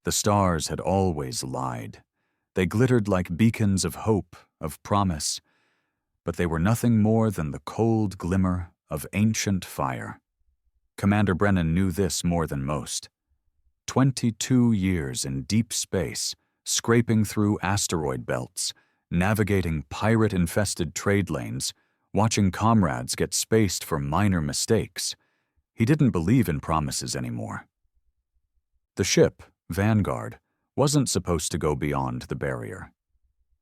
The stars had always lied. They glittered like beacons of hope, of promise, but they were nothing more than the cold glimmer of ancient fire. Commander Brennan knew this more than most. 22 years in deep space, scraping through asteroid belts, navigating pirate-infested trade lanes, watching comrades get spaced for minor mistakes. He didn't believe in promises anymore. The ship, Vanguard, wasn't supposed to go beyond the barrier.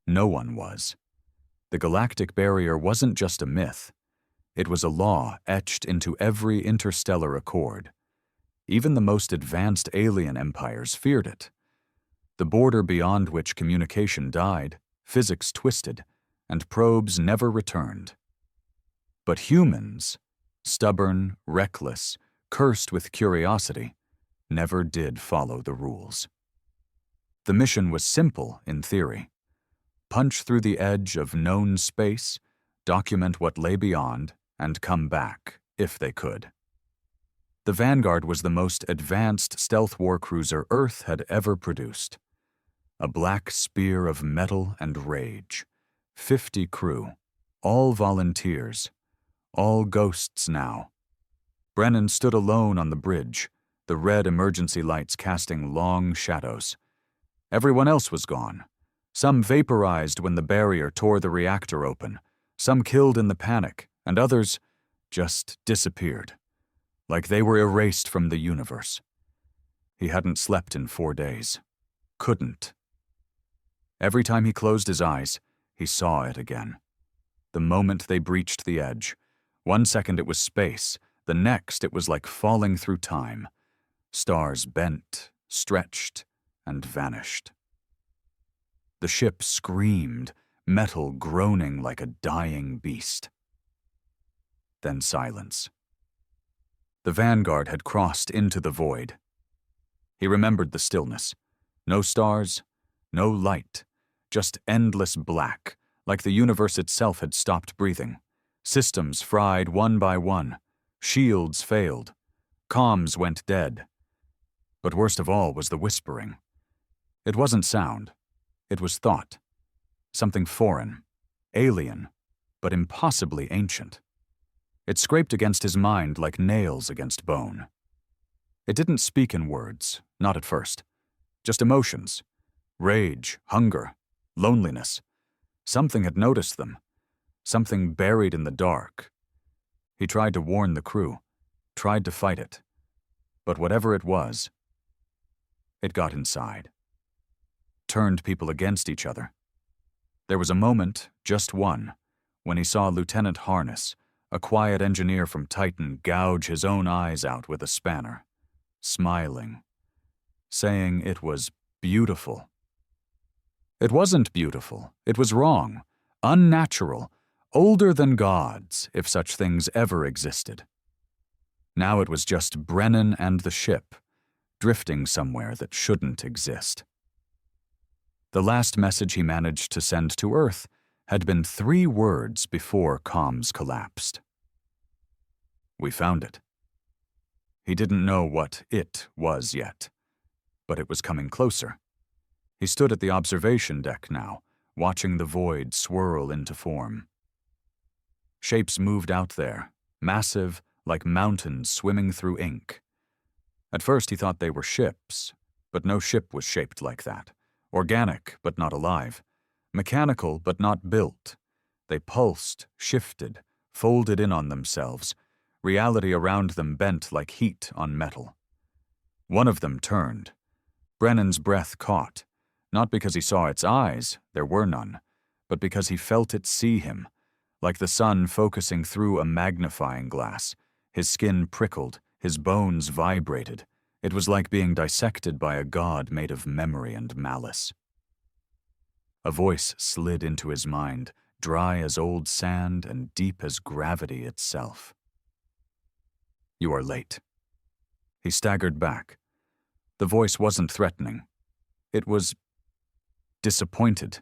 No one was. The galactic barrier wasn't just a myth. It was a law etched into every interstellar accord. Even the most advanced alien empires feared it. The border beyond which communication died, physics twisted, and probes never returned. But humans, stubborn, reckless, cursed with curiosity, never did follow the rules. The mission was simple in theory. Punch through the edge of known space, document what lay beyond, and come back, if they could. The Vanguard was the most advanced stealth warcruiser Earth had ever produced. A black spear of metal and rage. 50 crew, all volunteers, all ghosts now. Brennan stood alone on the bridge, the red emergency lights casting long shadows. Everyone else was gone. Some vaporized when the barrier tore the reactor open, some killed in the panic, and others just disappeared, like they were erased from the universe. He hadn't slept in 4 days. Couldn't. Every time he closed his eyes, he saw it again. The moment they breached the edge, 1 second it was space, the next it was like falling through time. Stars bent, stretched, and vanished. The ship screamed, metal groaning like a dying beast. Then silence. The Vanguard had crossed into the void. He remembered the stillness. No stars, no light, just endless black, like the universe itself had stopped breathing. Systems fried one by one. Shields failed. Comms went dead. But worst of all was the whispering. It wasn't sound. It was thought. Something foreign, alien, but impossibly ancient. It scraped against his mind like nails against bone. It didn't speak in words, not at first. Just emotions. Rage, hunger, loneliness. Something had noticed them. Something buried in the dark. He tried to warn the crew, tried to fight it. But whatever it was, it got inside. Turned people against each other. There was a moment, just one, when he saw Lieutenant Harness, a quiet engineer from Titan, gouge his own eyes out with a spanner, smiling, saying it was beautiful. It wasn't beautiful. It was wrong, unnatural, older than gods, if such things ever existed. Now it was just Brennan and the ship, drifting somewhere that shouldn't exist. The last message he managed to send to Earth had been 3 words before comms collapsed. We found it. He didn't know what it was yet, but it was coming closer. He stood at the observation deck now, watching the void swirl into form. Shapes moved out there, massive, like mountains swimming through ink. At first he thought they were ships, but no ship was shaped like that. Organic, but not alive. Mechanical, but not built. They pulsed, shifted, folded in on themselves. Reality around them bent like heat on metal. One of them turned. Brennan's breath caught, not because he saw its eyes, there were none, but because he felt it see him, like the sun focusing through a magnifying glass. His skin prickled, his bones vibrated. It was like being dissected by a god made of memory and malice. A voice slid into his mind, dry as old sand and deep as gravity itself. You are late. He staggered back. The voice wasn't threatening. It was disappointed.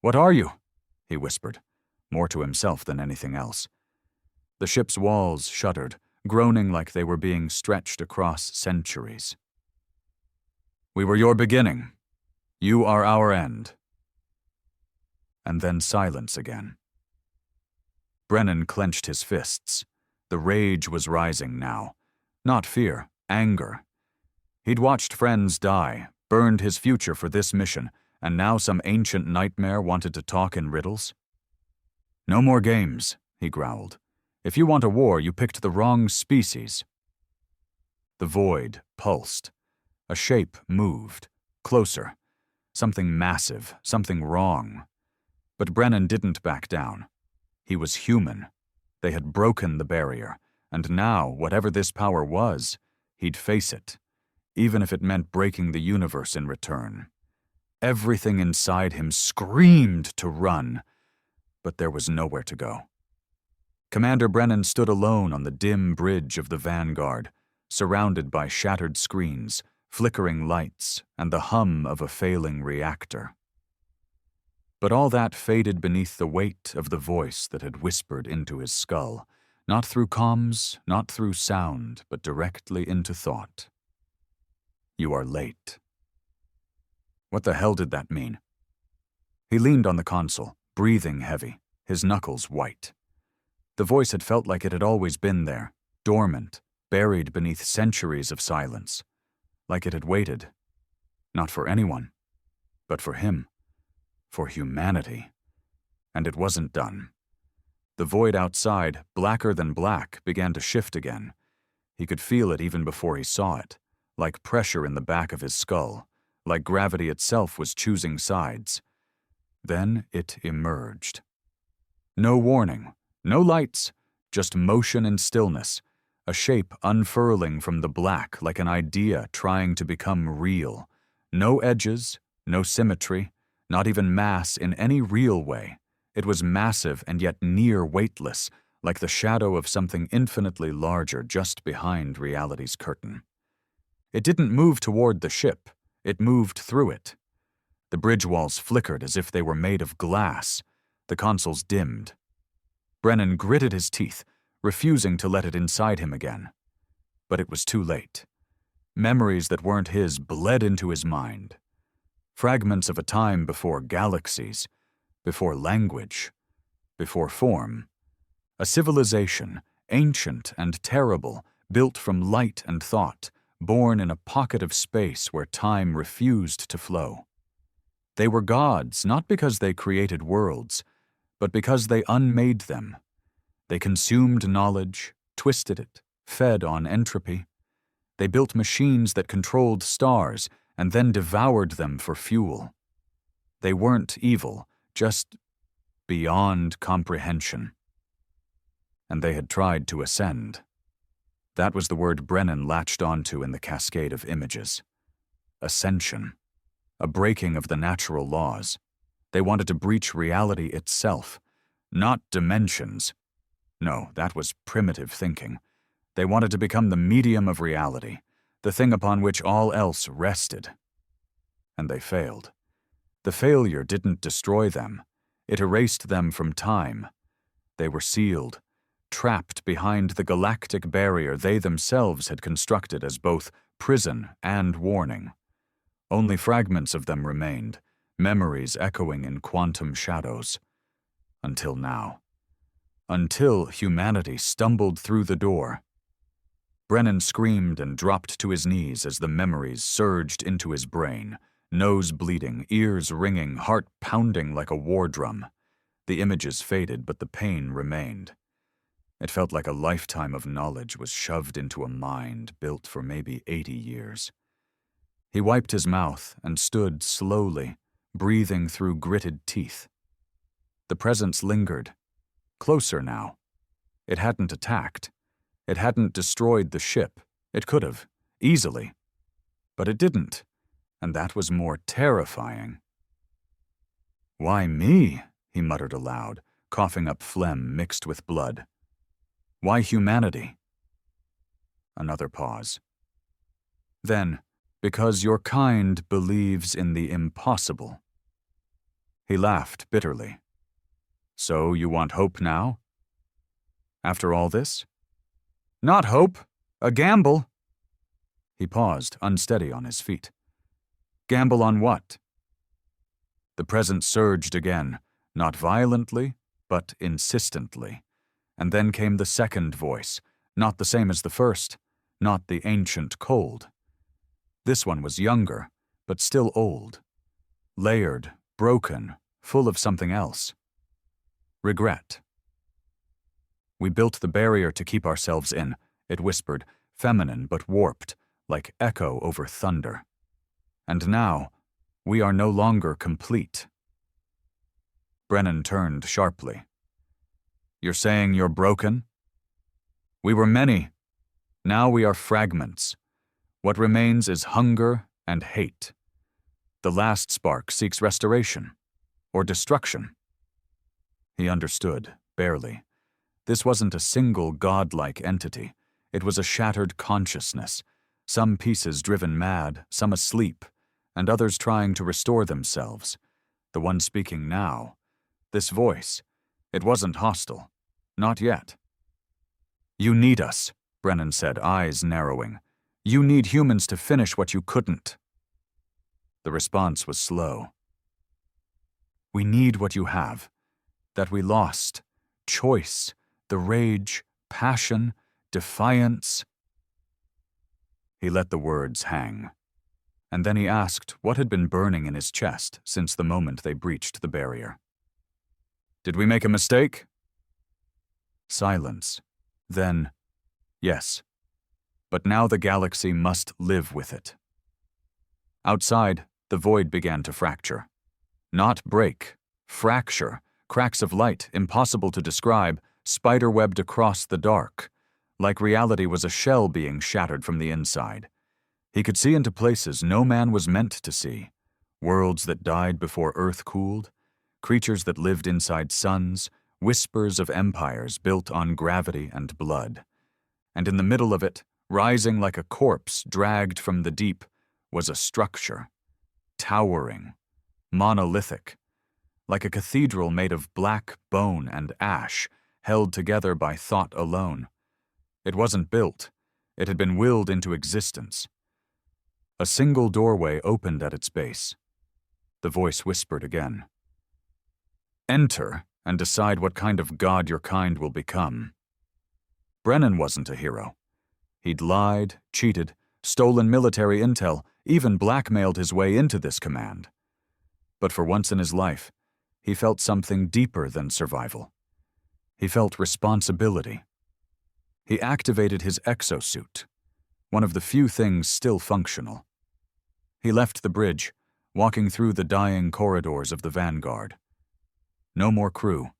What are you? He whispered, more to himself than anything else. The ship's walls shuddered, groaning like they were being stretched across centuries. We were your beginning. You are our end. And then silence again. Brennan clenched his fists. The rage was rising now. Not fear, anger. He'd watched friends die, burned his future for this mission, and now some ancient nightmare wanted to talk in riddles? No more games, he growled. If you want a war, you picked the wrong species. The void pulsed. A shape moved. Closer. Something massive, something wrong. But Brennan didn't back down. He was human. They had broken the barrier, and now, whatever this power was, he'd face it, even if it meant breaking the universe in return. Everything inside him screamed to run, but there was nowhere to go. Commander Brennan stood alone on the dim bridge of the Vanguard, surrounded by shattered screens, flickering lights, and the hum of a failing reactor. But all that faded beneath the weight of the voice that had whispered into his skull, not through comms, not through sound, but directly into thought. You are late. What the hell did that mean? He leaned on the console, breathing heavy, his knuckles white. The voice had felt like it had always been there, dormant, buried beneath centuries of silence, like it had waited, not for anyone, but for him, for humanity. And it wasn't done. The void outside, blacker than black, began to shift again. He could feel it even before he saw it, like pressure in the back of his skull, like gravity itself was choosing sides. Then it emerged. No warning, no lights, just motion and stillness, a shape unfurling from the black like an idea trying to become real. No edges, no symmetry, not even mass in any real way. It was massive and yet near weightless, like the shadow of something infinitely larger just behind reality's curtain. It didn't move toward the ship, it moved through it. The bridge walls flickered as if they were made of glass. The consoles dimmed. Brennan gritted his teeth, refusing to let it inside him again. But it was too late. Memories that weren't his bled into his mind. Fragments of a time before galaxies, before language, before form. A civilization, ancient and terrible, built from light and thought, born in a pocket of space where time refused to flow. They were gods not because they created worlds, but because they unmade them. They consumed knowledge, twisted it, fed on entropy. They built machines that controlled stars and then devoured them for fuel. They weren't evil, just beyond comprehension. And they had tried to ascend. That was the word Brennan latched onto in the cascade of images. Ascension. A breaking of the natural laws. They wanted to breach reality itself, not dimensions. No, that was primitive thinking. They wanted to become the medium of reality, the thing upon which all else rested. And they failed. The failure didn't destroy them. It erased them from time. They were sealed, trapped behind the galactic barrier they themselves had constructed as both prison and warning. Only fragments of them remained, memories echoing in quantum shadows. Until now. Until humanity stumbled through the door. Brennan screamed and dropped to his knees as the memories surged into his brain, nose bleeding, ears ringing, heart pounding like a war drum. The images faded, but the pain remained. It felt like a lifetime of knowledge was shoved into a mind built for maybe 80 years. He wiped his mouth and stood slowly, breathing through gritted teeth. The presence lingered. Closer now. It hadn't attacked. It hadn't destroyed the ship. It could have, easily. But it didn't, and that was more terrifying. "Why me?" he muttered aloud, coughing up phlegm mixed with blood. "Why humanity?" Another pause. Then, "Because your kind believes in the impossible." He laughed bitterly. "So you want hope now? After all this?" "Not hope. A gamble." He paused, unsteady on his feet. Gamble on what? The presence surged again, not violently, but insistently. And then came the second voice, not the same as the first, not the ancient cold. This one was younger, but still old. Layered, broken, full of something else. Regret. We built the barrier to keep ourselves in, it whispered, feminine but warped, like echo over thunder. And now, we are no longer complete. Brennan turned sharply. You're saying you're broken? We were many. Now we are fragments. What remains is hunger and hate. The last spark seeks restoration, or destruction. He understood, barely. This wasn't a single godlike entity. It was a shattered consciousness, some pieces driven mad, some asleep, and others trying to restore themselves. The one speaking now, this voice, it wasn't hostile. Not yet. You need us, Brennan said, eyes narrowing. You need humans to finish what you couldn't. The response was slow. We need what you have, that we lost. Choice, the rage, passion, defiance. He let the words hang. And then he asked what had been burning in his chest since the moment they breached the barrier. Did we make a mistake? Silence. Then, yes. But now the galaxy must live with it. Outside, the void began to fracture. Not break, fracture, cracks of light, impossible to describe, spiderwebbed across the dark, like reality was a shell being shattered from the inside. He could see into places no man was meant to see, worlds that died before Earth cooled, creatures that lived inside suns, whispers of empires built on gravity and blood. And in the middle of it, rising like a corpse dragged from the deep, was a structure, towering, monolithic, like a cathedral made of black bone and ash, held together by thought alone. It wasn't built, it had been willed into existence. A single doorway opened at its base. The voice whispered again. Enter and decide what kind of god your kind will become. Brennan wasn't a hero. He'd lied, cheated, stolen military intel, even blackmailed his way into this command. But for once in his life, he felt something deeper than survival. He felt responsibility. He activated his exosuit, one of the few things still functional. He left the bridge, walking through the dying corridors of the Vanguard. No more crew.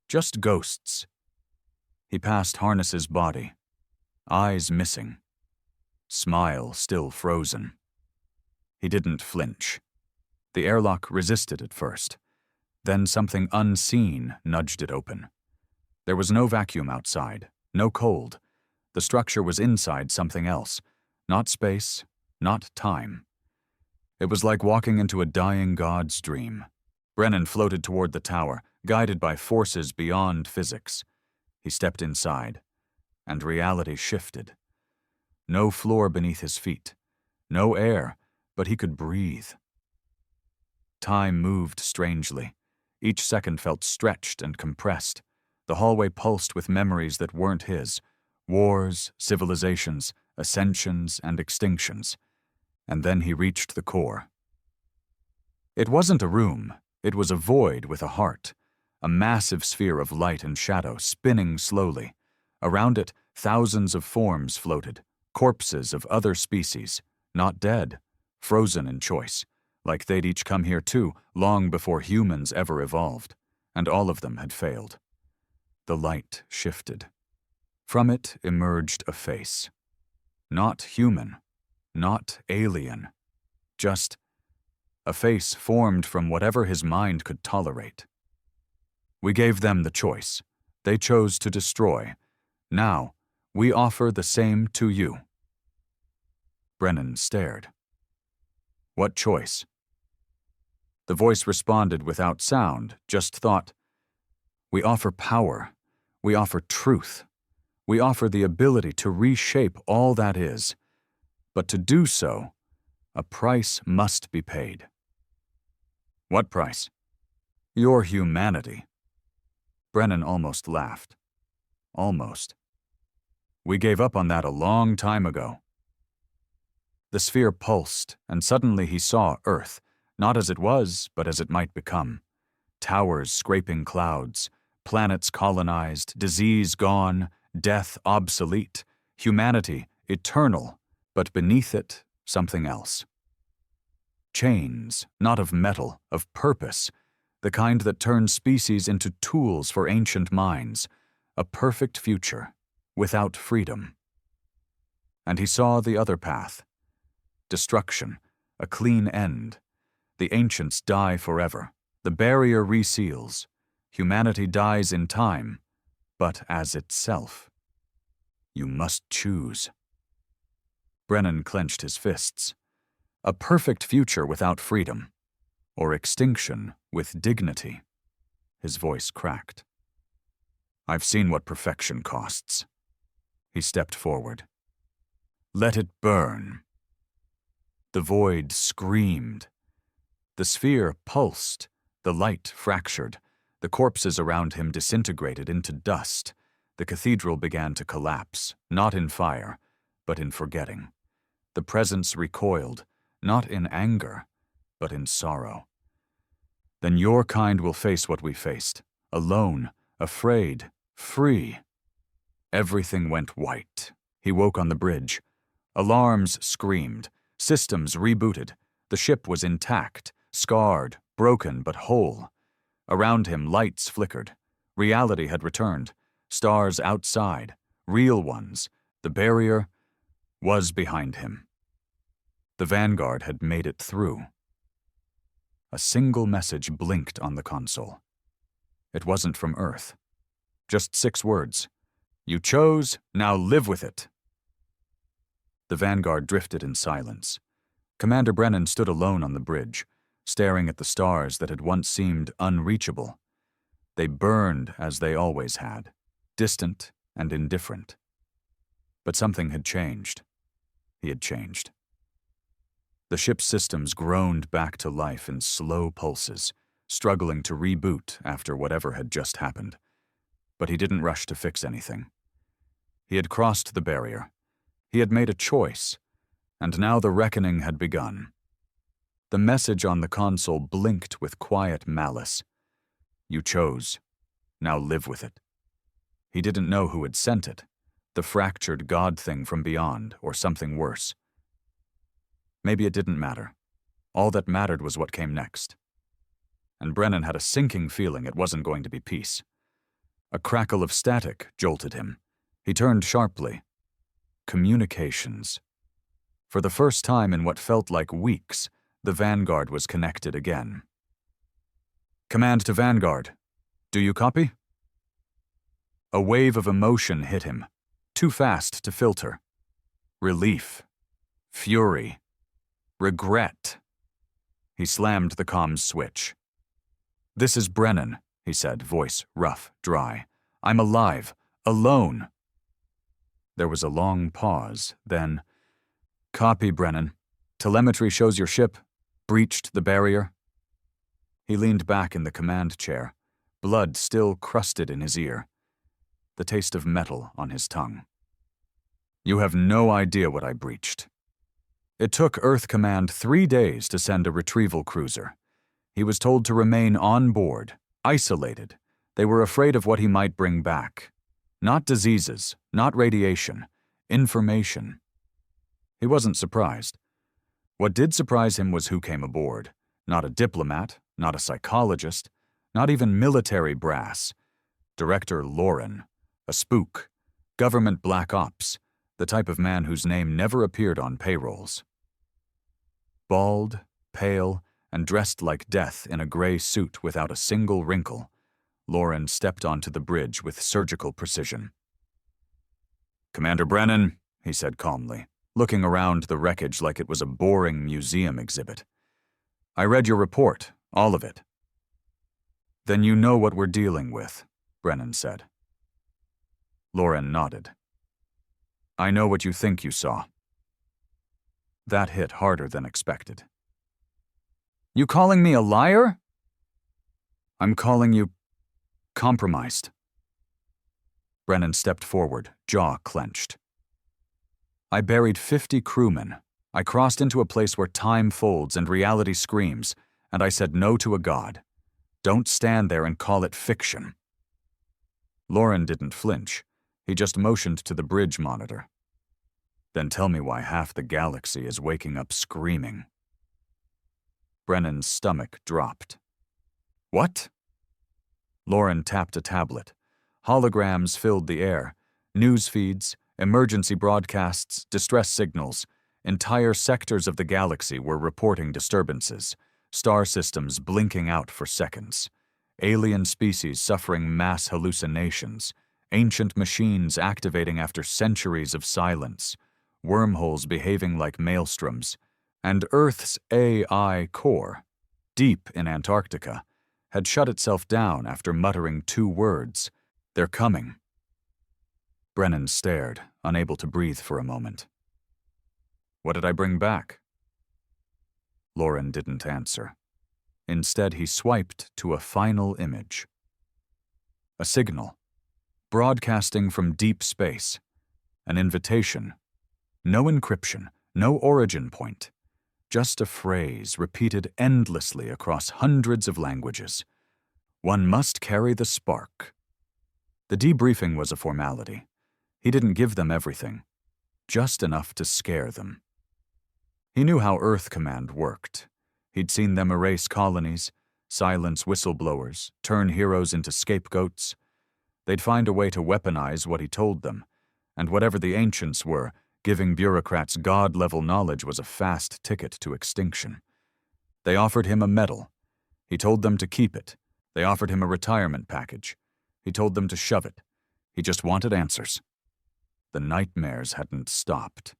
Just ghosts. He passed Harness's body, eyes missing, smile still frozen. He didn't flinch. The airlock resisted at first. Then something unseen nudged it open. There was no vacuum outside, no cold. The structure was inside something else, not space, not time. It was like walking into a dying god's dream. Brennan floated toward the tower, guided by forces beyond physics. He stepped inside, and reality shifted. No floor beneath his feet, no air, but he could breathe. Time moved strangely. Each second felt stretched and compressed. The hallway pulsed with memories that weren't his. Wars, civilizations, ascensions, and extinctions. And then he reached the core. It wasn't a room. It was a void with a heart. A massive sphere of light and shadow spinning slowly. Around it, thousands of forms floated. Corpses of other species. Not dead. Frozen in choice. Like they'd each come here too, long before humans ever evolved. And all of them had failed. The light shifted. From it emerged a face. Not human. Not alien. Just a face formed from whatever his mind could tolerate. We gave them the choice. They chose to destroy. Now, we offer the same to you. Brennan stared. What choice? The voice responded without sound, just thought. We offer power. We offer truth. We offer the ability to reshape all that is. But to do so, a price must be paid. What price? Your humanity. Brennan almost laughed. Almost. We gave up on that a long time ago. The sphere pulsed, and suddenly he saw Earth, not as it was, but as it might become. Towers scraping clouds, planets colonized, disease gone, death obsolete, humanity eternal, but beneath it, something else. Chains, not of metal, of purpose, the kind that turns species into tools for ancient minds, a perfect future, without freedom. And he saw the other path. Destruction, a clean end. The ancients die forever. The barrier reseals. Humanity dies in time, but as itself. You must choose. Brennan clenched his fists. A perfect future without freedom, or extinction with dignity. His voice cracked. I've seen what perfection costs. He stepped forward. Let it burn. The void screamed. The sphere pulsed, the light fractured, the corpses around him disintegrated into dust. The cathedral began to collapse, not in fire, but in forgetting. The presence recoiled, not in anger, but in sorrow. Then your kind will face what we faced, alone, afraid, free. Everything went white. He woke on the bridge. Alarms screamed, systems rebooted. The ship was intact, scarred, broken but whole. Around him lights flickered. Reality had returned. Stars outside, real ones. The barrier was behind him. The Vanguard had made it through. A single message blinked on the console. It wasn't from Earth. Just 6 words. You chose, now live with it. The Vanguard drifted in silence. Commander Brennan stood alone on the bridge, staring at the stars that had once seemed unreachable. They burned as they always had, distant and indifferent. But something had changed. He had changed. The ship's systems groaned back to life in slow pulses, struggling to reboot after whatever had just happened. But he didn't rush to fix anything. He had crossed the barrier. He had made a choice, and now the reckoning had begun. The message on the console blinked with quiet malice. You chose. Now live with it. He didn't know who had sent it, the fractured God thing from beyond, or something worse. Maybe it didn't matter. All that mattered was what came next. And Brennan had a sinking feeling it wasn't going to be peace. A crackle of static jolted him. He turned sharply. Communications. For the first time in what felt like weeks, the Vanguard was connected again. Command to Vanguard. Do you copy? A wave of emotion hit him, too fast to filter. Relief. Fury. Regret. He slammed the comms switch. This is Brennan, he said, voice rough, dry. I'm alive. Alone. There was a long pause, then, Copy, Brennan. Telemetry shows your ship breached the barrier. He leaned back in the command chair, blood still crusted in his ear, the taste of metal on his tongue. You have no idea what I breached. It took Earth Command 3 days to send a retrieval cruiser. He was told to remain on board, isolated. They were afraid of what he might bring back. Not diseases, not radiation, information. He wasn't surprised. What did surprise him was who came aboard. Not a diplomat, not a psychologist, not even military brass. Director Lauren, a spook, government black ops, the type of man whose name never appeared on payrolls. Bald, pale, and dressed like death in a gray suit without a single wrinkle, Lauren stepped onto the bridge with surgical precision. Commander Brennan, he said calmly, looking around the wreckage like it was a boring museum exhibit. I read your report, all of it. Then you know what we're dealing with, Brennan said. Lauren nodded. I know what you think you saw. That hit harder than expected. You calling me a liar? I'm calling you compromised. Brennan stepped forward, jaw clenched. I buried 50 crewmen. I crossed into a place where time folds and reality screams, and I said no to a god. Don't stand there and call it fiction. Lauren didn't flinch. He just motioned to the bridge monitor. Then tell me why half the galaxy is waking up screaming. Brennan's stomach dropped. What? Lauren tapped a tablet. Holograms filled the air. News feeds, emergency broadcasts, distress signals. Entire sectors of the galaxy were reporting disturbances. Star systems blinking out for seconds. Alien species suffering mass hallucinations. Ancient machines activating after centuries of silence. Wormholes behaving like maelstroms. And Earth's AI core, deep in Antarctica, had shut itself down after muttering 2 words. They're coming. Brennan stared, unable to breathe for a moment. What did I bring back? Lauren didn't answer. Instead, he swiped to a final image. A signal, broadcasting from deep space. An invitation. No encryption, no origin point. Just a phrase repeated endlessly across hundreds of languages. One must carry the spark. The debriefing was a formality. He didn't give them everything, just enough to scare them. He knew how Earth Command worked. He'd seen them erase colonies, silence whistleblowers, turn heroes into scapegoats. They'd find a way to weaponize what he told them, and whatever the ancients were, giving bureaucrats god-level knowledge was a fast ticket to extinction. They offered him a medal. He told them to keep it. They offered him a retirement package. He told them to shove it. He just wanted answers. The nightmares hadn't stopped.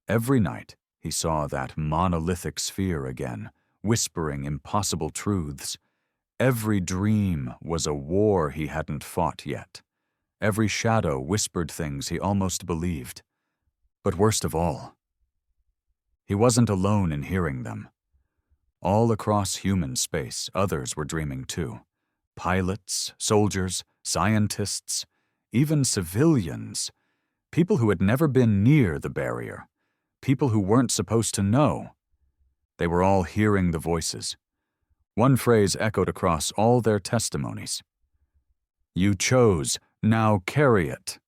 Every night, he saw that monolithic sphere again, whispering impossible truths. Every dream was a war he hadn't fought yet. Every shadow whispered things he almost believed. But worst of all, he wasn't alone in hearing them. All across human space, others were dreaming too. Pilots, soldiers, scientists, even civilians. People who had never been near the barrier. People who weren't supposed to know. They were all hearing the voices. One phrase echoed across all their testimonies. You chose, now carry it.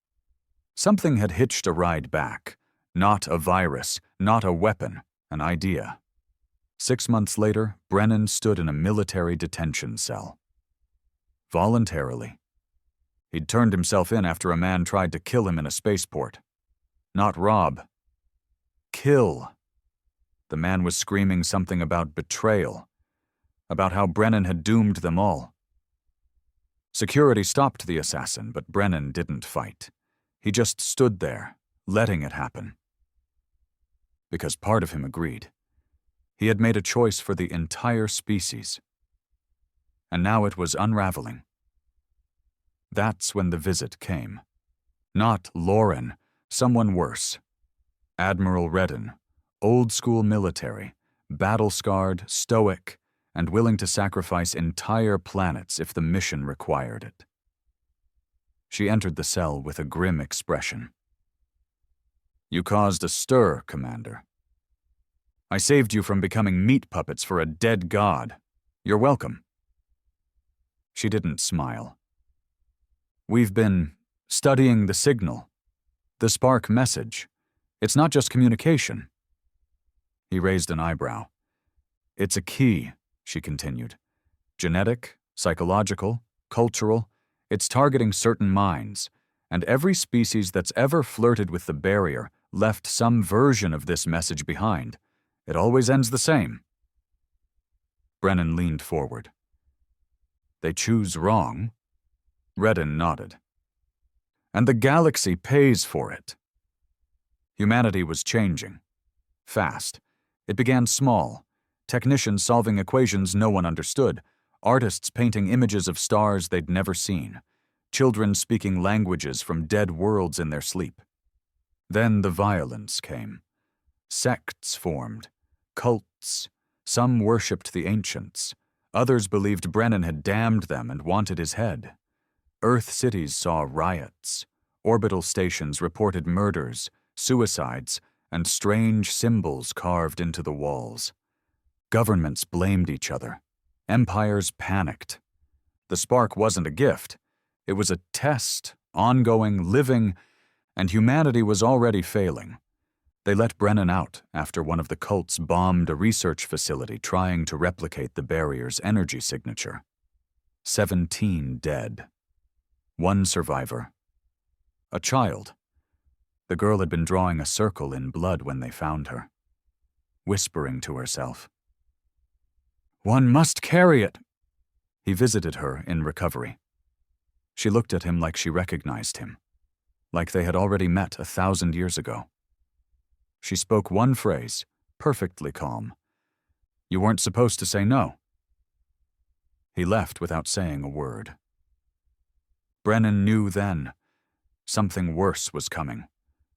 Something had hitched a ride back. Not a virus, not a weapon, an idea. 6 months later, Brennan stood in a military detention cell. Voluntarily. He'd turned himself in after a man tried to kill him in a spaceport. Not rob. Kill. The man was screaming something about betrayal, about how Brennan had doomed them all. Security stopped the assassin, but Brennan didn't fight. He just stood there, letting it happen. Because part of him agreed. He had made a choice for the entire species. And now it was unraveling. That's when the visit came. Not Lauren, someone worse. Admiral Redden, old-school military, battle-scarred, stoic, and willing to sacrifice entire planets if the mission required it. She entered the cell with a grim expression. You caused a stir, Commander. I saved you from becoming meat puppets for a dead god. You're welcome. She didn't smile. We've been studying the signal, the spark message. It's not just communication. He raised an eyebrow. It's a key, she continued. Genetic, psychological, cultural. It's targeting certain minds, and every species that's ever flirted with the barrier left some version of this message behind. It always ends the same. Brennan leaned forward. They choose wrong? Redden nodded. And the galaxy pays for it. Humanity was changing. Fast. It began small. Technicians solving equations no one understood. Artists painting images of stars they'd never seen. Children speaking languages from dead worlds in their sleep. Then the violence came. Sects formed, cults. Some worshipped the ancients. Others believed Brennan had damned them and wanted his head. Earth cities saw riots. Orbital stations reported murders, suicides, and strange symbols carved into the walls. Governments blamed each other. Empires panicked. The spark wasn't a gift. It was a test, ongoing, living, and humanity was already failing. They let Brennan out after one of the cults bombed a research facility trying to replicate the barrier's energy signature. 17 dead. One survivor. A child. The girl had been drawing a circle in blood when they found her, whispering to herself. "One must carry it." He visited her in recovery. She looked at him like she recognized him, like they had already met 1,000 years ago. She spoke one phrase, perfectly calm. "You weren't supposed to say no." He left without saying a word. Brennan knew then. Something worse was coming.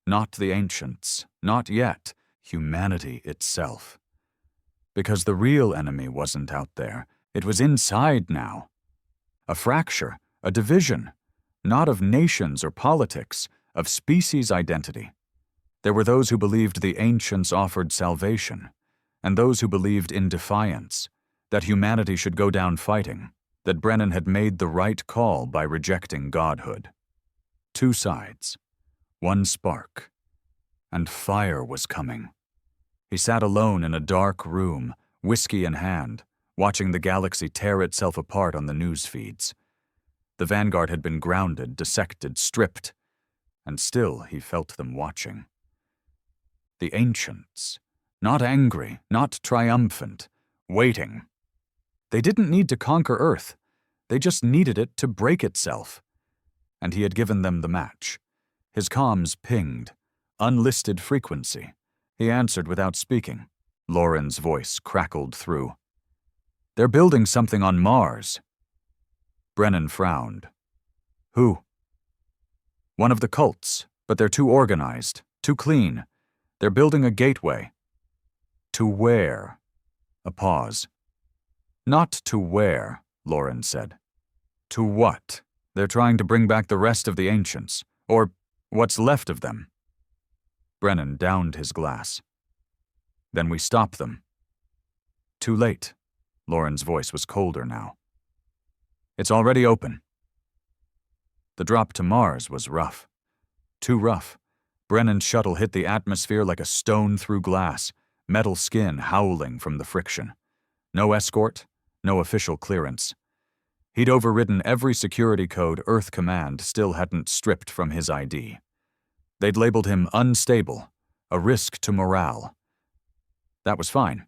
Not the ancients, not yet, humanity itself. Because the real enemy wasn't out there, it was inside now. A fracture, a division, not of nations or politics, of species identity. There were those who believed the ancients offered salvation, and those who believed in defiance, that humanity should go down fighting, that Brennan had made the right call by rejecting godhood. Two sides, one spark, and fire was coming. He sat alone in a dark room, whiskey in hand, watching the galaxy tear itself apart on the news feeds. The Vanguard had been grounded, dissected, stripped, and still he felt them watching. The ancients, not angry, not triumphant, waiting. They didn't need to conquer Earth. They just needed it to break itself. And he had given them the match. His comms pinged. Unlisted frequency. He answered without speaking. Lauren's voice crackled through. "They're building something on Mars." Brennan frowned. "Who?" "One of the cults, but they're too organized, too clean. They're building a gateway." "To where?" A pause. "Not to where," Lauren said. "To what? They're trying to bring back the rest of the ancients, or what's left of them." Brennan downed his glass. "Then we stop them." "Too late." Lauren's voice was colder now. "It's already open." The drop to Mars was rough. Too rough. Brennan's shuttle hit the atmosphere like a stone through glass, metal skin howling from the friction. No escort, no official clearance. He'd overridden every security code Earth Command still hadn't stripped from his ID. They'd labeled him unstable, a risk to morale. That was fine.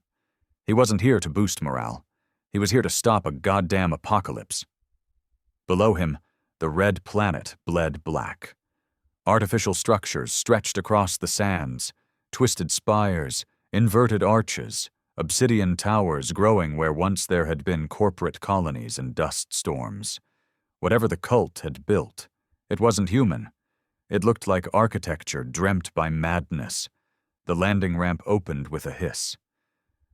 He wasn't here to boost morale. He was here to stop a goddamn apocalypse. Below him, the red planet bled black. Artificial structures stretched across the sands, twisted spires, inverted arches, obsidian towers growing where once there had been corporate colonies and dust storms. Whatever the cult had built, it wasn't human. It looked like architecture dreamt by madness. The landing ramp opened with a hiss.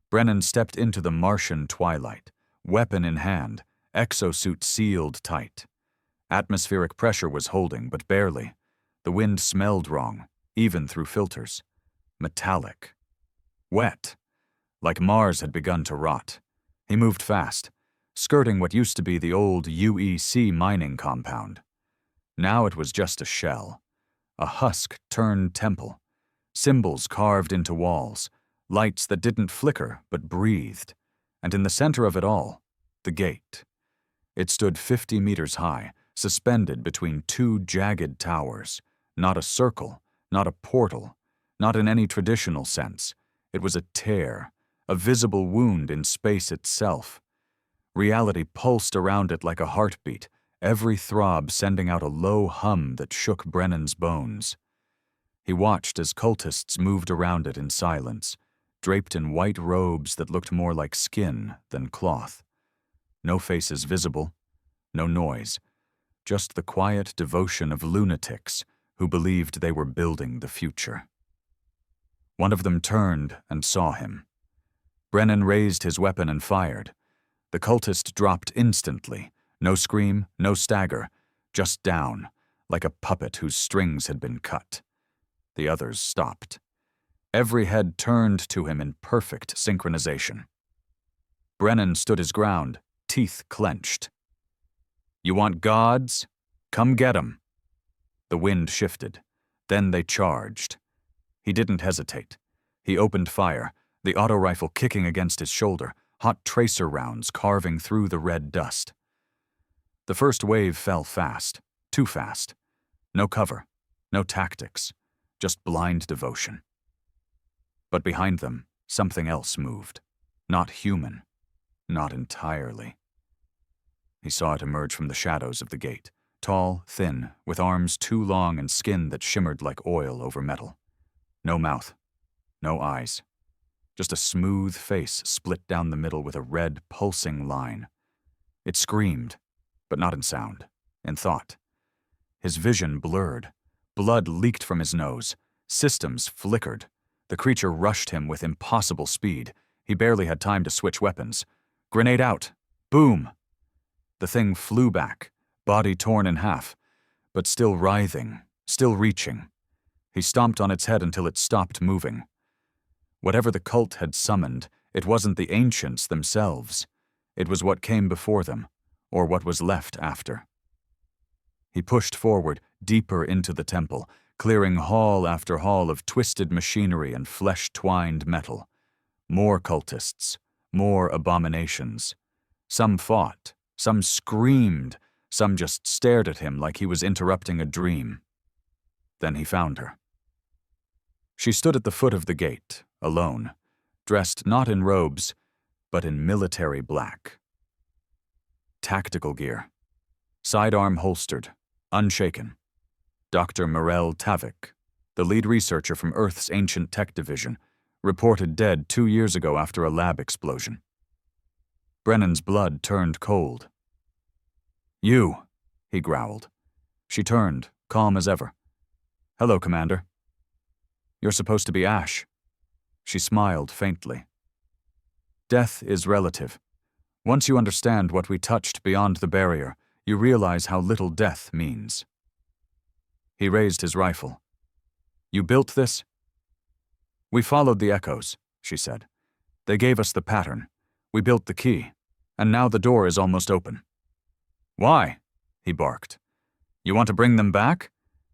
Brennan stepped into the Martian twilight, weapon in hand, exosuit sealed tight. Atmospheric pressure was holding, but barely. The wind smelled wrong, even through filters. Metallic. Wet. Like Mars had begun to rot. He moved fast, skirting what used to be the old UEC mining compound. Now it was just a shell. A husk-turned temple. Symbols carved into walls. Lights that didn't flicker, but breathed. And in the center of it all, the gate. It stood 50 meters high, suspended between two jagged towers. Not a circle, not a portal, not in any traditional sense. It was a tear, a visible wound in space itself. Reality pulsed around it like a heartbeat, every throb sending out a low hum that shook Brennan's bones. He watched as cultists moved around it in silence, draped in white robes that looked more like skin than cloth. No faces visible, no noise, just the quiet devotion of lunatics who believed they were building the future. One of them turned and saw him. Brennan raised his weapon and fired. The cultist dropped instantly. No scream, no stagger, just down, like a puppet whose strings had been cut. The others stopped. Every head turned to him in perfect synchronization. Brennan stood his ground, teeth clenched. "You want gods? Come get 'em." The wind shifted. Then they charged. He didn't hesitate. He opened fire, the auto rifle kicking against his shoulder, hot tracer rounds carving through the red dust. The first wave fell fast, too fast. No cover, no tactics, just blind devotion. But behind them, something else moved. Not human, not entirely. He saw it emerge from the shadows of the gate, tall, thin, with arms too long and skin that shimmered like oil over metal. No mouth, no eyes. Just a smooth face split down the middle with a red, pulsing line. It screamed, but not in sound, in thought. His vision blurred. Blood leaked from his nose. Systems flickered. The creature rushed him with impossible speed. He barely had time to switch weapons. Grenade out. Boom! The thing flew back, body torn in half, but still writhing, still reaching. He stomped on its head until it stopped moving. Whatever the cult had summoned, it wasn't the ancients themselves. It was what came before them, or what was left after. He pushed forward, deeper into the temple, clearing hall after hall of twisted machinery and flesh-twined metal. More cultists, more abominations. Some fought, some screamed, some just stared at him like he was interrupting a dream. Then he found her. She stood at the foot of the gate, alone, dressed not in robes, but in military black. Tactical gear. Sidearm holstered, unshaken. Dr. Morel Tavik, the lead researcher from Earth's Ancient Tech Division, reported dead 2 years ago after a lab explosion. Brennan's blood turned cold. "You," he growled. She turned, calm as ever. "Hello, Commander." "You're supposed to be Ash." She smiled faintly. "Death is relative. Once you understand what we touched beyond the barrier, you realize how little death means." He raised his rifle. "You built this?" "We followed the echoes," she said. "They gave us the pattern. We built the key, and now the door is almost open." "Why?" he barked. "You want to bring them back?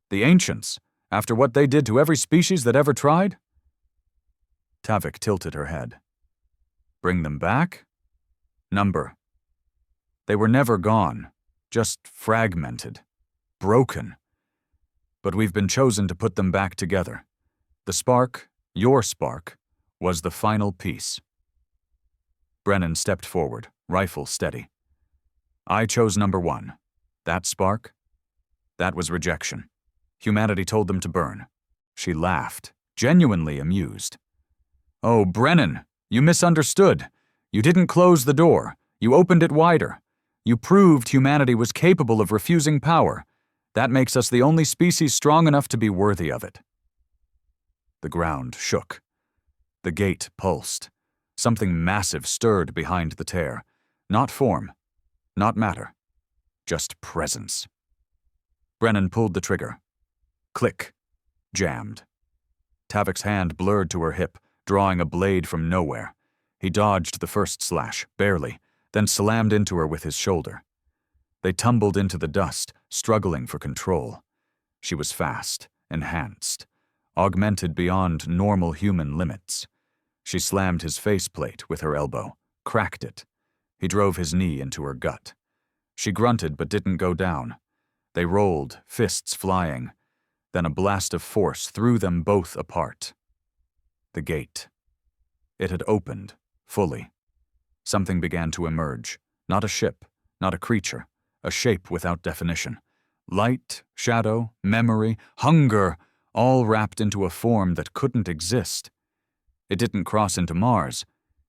The ancients, after what they did to every species that ever tried?" Tavik tilted her head. "Bring them back? Number. They were never gone, just fragmented, broken. But we've been chosen to put them back together. The spark, your spark, was the final piece." Brennan stepped forward, rifle steady. "I chose number 1. That spark? That was rejection. Humanity told them to burn." She laughed, genuinely amused. "Oh, Brennan, you misunderstood. You didn't close the door. You opened it wider. You proved humanity was capable of refusing power. That makes us the only species strong enough to be worthy of it." The ground shook. The gate pulsed. Something massive stirred behind the tear. Not form, not matter, just presence. Brennan pulled the trigger. Click. Jammed. Tavik's hand blurred to her hip, drawing a blade from nowhere. He dodged the first slash, barely, then slammed into her with his shoulder. They tumbled into the dust, struggling for control. She was fast, enhanced, augmented beyond normal human limits. She slammed his faceplate with her elbow, cracked it. He drove his knee into her gut. She grunted but didn't go down. They rolled, fists flying. Then a blast of force threw them both apart. The gate. It had opened, fully. Something began to emerge. Not a ship, not a creature, a shape without definition. Light, shadow, memory, hunger, all wrapped into a form that couldn't exist. It didn't cross into Mars.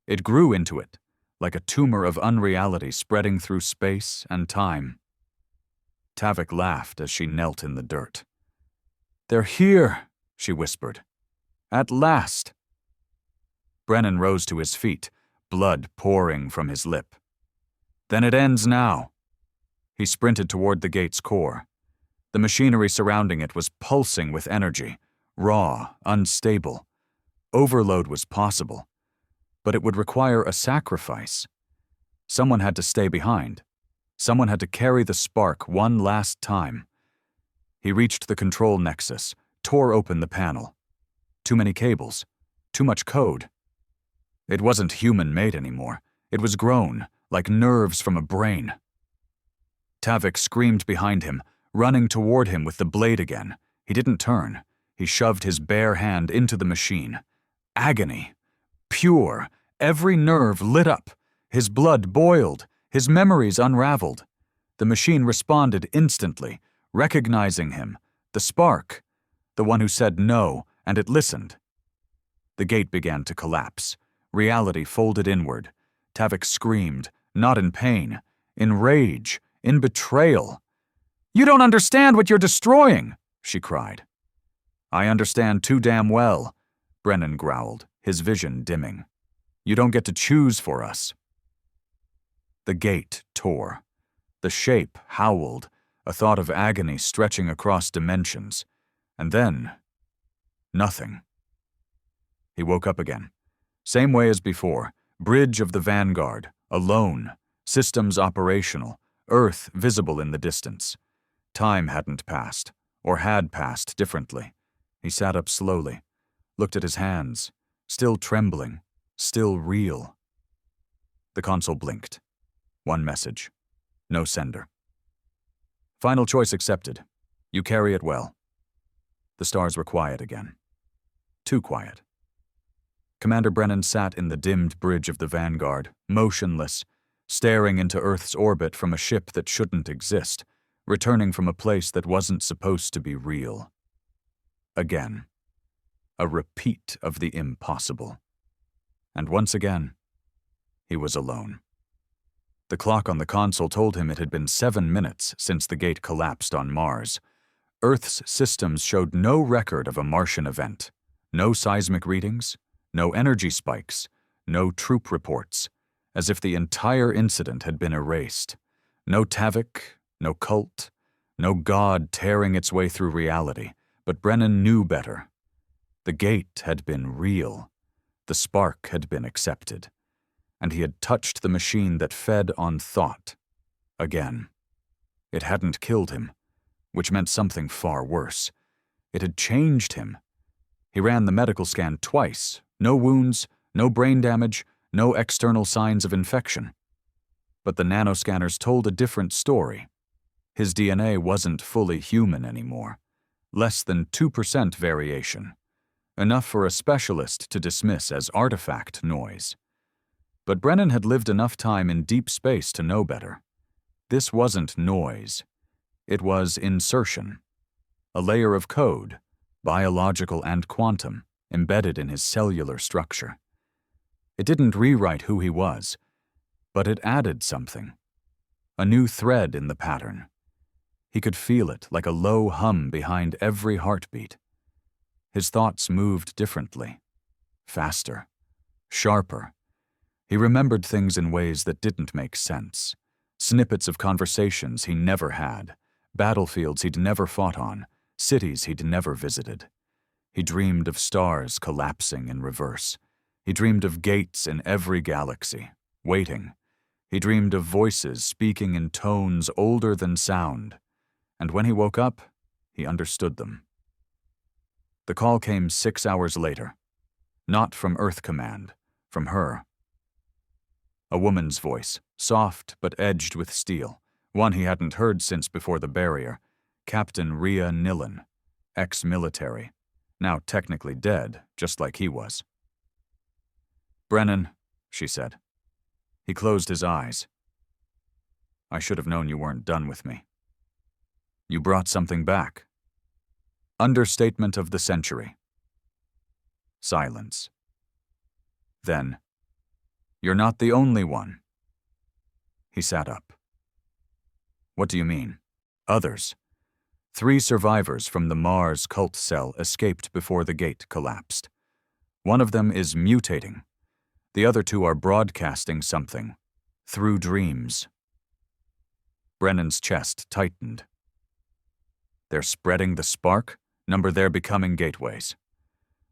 It grew into it, like a tumor of unreality spreading through space and time. Tavik laughed as she knelt in the dirt. "They're here," she whispered. At last! Brennan rose to his feet, blood pouring from his lip. Then it ends now. He sprinted toward the gate's core. The machinery surrounding it was pulsing with energy, raw, unstable. Overload was possible, but it would require a sacrifice. Someone had to stay behind. Someone had to carry the spark one last time. He reached the control nexus, tore open the panel. Too many cables. Too much code. It wasn't human-made anymore. It was grown, like nerves from a brain. Tavik screamed behind him, running toward him with the blade again. He didn't turn. He shoved his bare hand into the machine. Agony. Pure. Every nerve lit up. His blood boiled. His memories unraveled. The machine responded instantly, recognizing him. The spark. The one who said no, and it listened. The gate began to collapse. Reality folded inward. Tavik screamed, not in pain, in rage, in betrayal. "You don't understand what you're destroying," she cried. "I understand too damn well," Brennan growled, his vision dimming. "You don't get to choose for us." The gate tore. The shape howled, a thought of agony stretching across dimensions. And then, nothing. He woke up again. Same way as before. Bridge of the Vanguard, alone, systems operational, Earth visible in the distance. Time hadn't passed, or had passed differently. He sat up slowly, looked at his hands, still trembling, still real. The console blinked. One message. No sender. Final choice accepted. You carry it well. The stars were quiet again. Too quiet. Commander Brennan sat in the dimmed bridge of the Vanguard, motionless, staring into Earth's orbit from a ship that shouldn't exist, returning from a place that wasn't supposed to be real. Again. A repeat of the impossible. And once again, he was alone. The clock on the console told him it had been 7 minutes since the gate collapsed on Mars. Earth's systems showed no record of a Martian event. No seismic readings, no energy spikes, no troop reports, as if the entire incident had been erased. No Tavik, no cult, no god tearing its way through reality, but Brennan knew better. The gate had been real. The spark had been accepted. And he had touched the machine that fed on thought. Again. It hadn't killed him, which meant something far worse. It had changed him. He ran the medical scan twice. No wounds, no brain damage, no external signs of infection. But the nanoscanners told a different story. His DNA wasn't fully human anymore. Less than 2% variation. Enough for a specialist to dismiss as artifact noise. But Brennan had lived enough time in deep space to know better. This wasn't noise. It was insertion. A layer of code, biological and quantum, embedded in his cellular structure. It didn't rewrite who he was, but it added something. A new thread in the pattern. He could feel it like a low hum behind every heartbeat. His thoughts moved differently. Faster. Sharper. He remembered things in ways that didn't make sense. Snippets of conversations he never had. Battlefields he'd never fought on. Cities he'd never visited. He dreamed of stars collapsing in reverse. He dreamed of gates in every galaxy, waiting. He dreamed of voices speaking in tones older than sound. And when he woke up, he understood them. The call came 6 hours later. Not from Earth Command, from her. A woman's voice, soft but edged with steel, one he hadn't heard since before the barrier. Captain Rhea Nillen, ex-military, now technically dead, just like he was. "Brennan," she said. He closed his eyes. "I should have known you weren't done with me. You brought something back." Understatement of the century. Silence. Then, "You're not the only one." He sat up. "What do you mean? Others?" 3 survivors from the Mars cult cell escaped before the gate collapsed. One of them is mutating. The other two are broadcasting something. Through dreams. Brennan's chest tightened. They're spreading the spark? Number they're becoming gateways.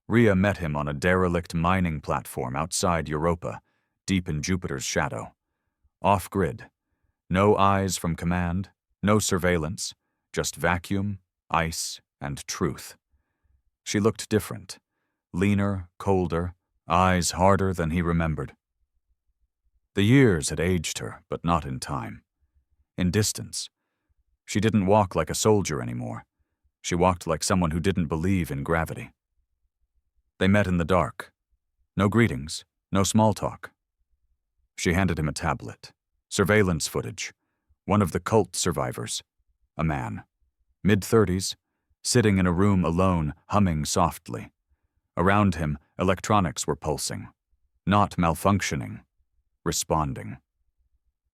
Rhea met him on a derelict mining platform outside Europa, deep in Jupiter's shadow. Off-grid. No eyes from command, no surveillance, just vacuum, ice, and truth. She looked different. Leaner, colder, eyes harder than he remembered. The years had aged her, but not in time. In distance. She didn't walk like a soldier anymore. She walked like someone who didn't believe in gravity. They met in the dark. No greetings, no small talk. She handed him a tablet. Surveillance footage. One of the cult survivors. A man. Mid-30s, sitting in a room alone, humming softly. Around him, electronics were pulsing. Not malfunctioning. Responding.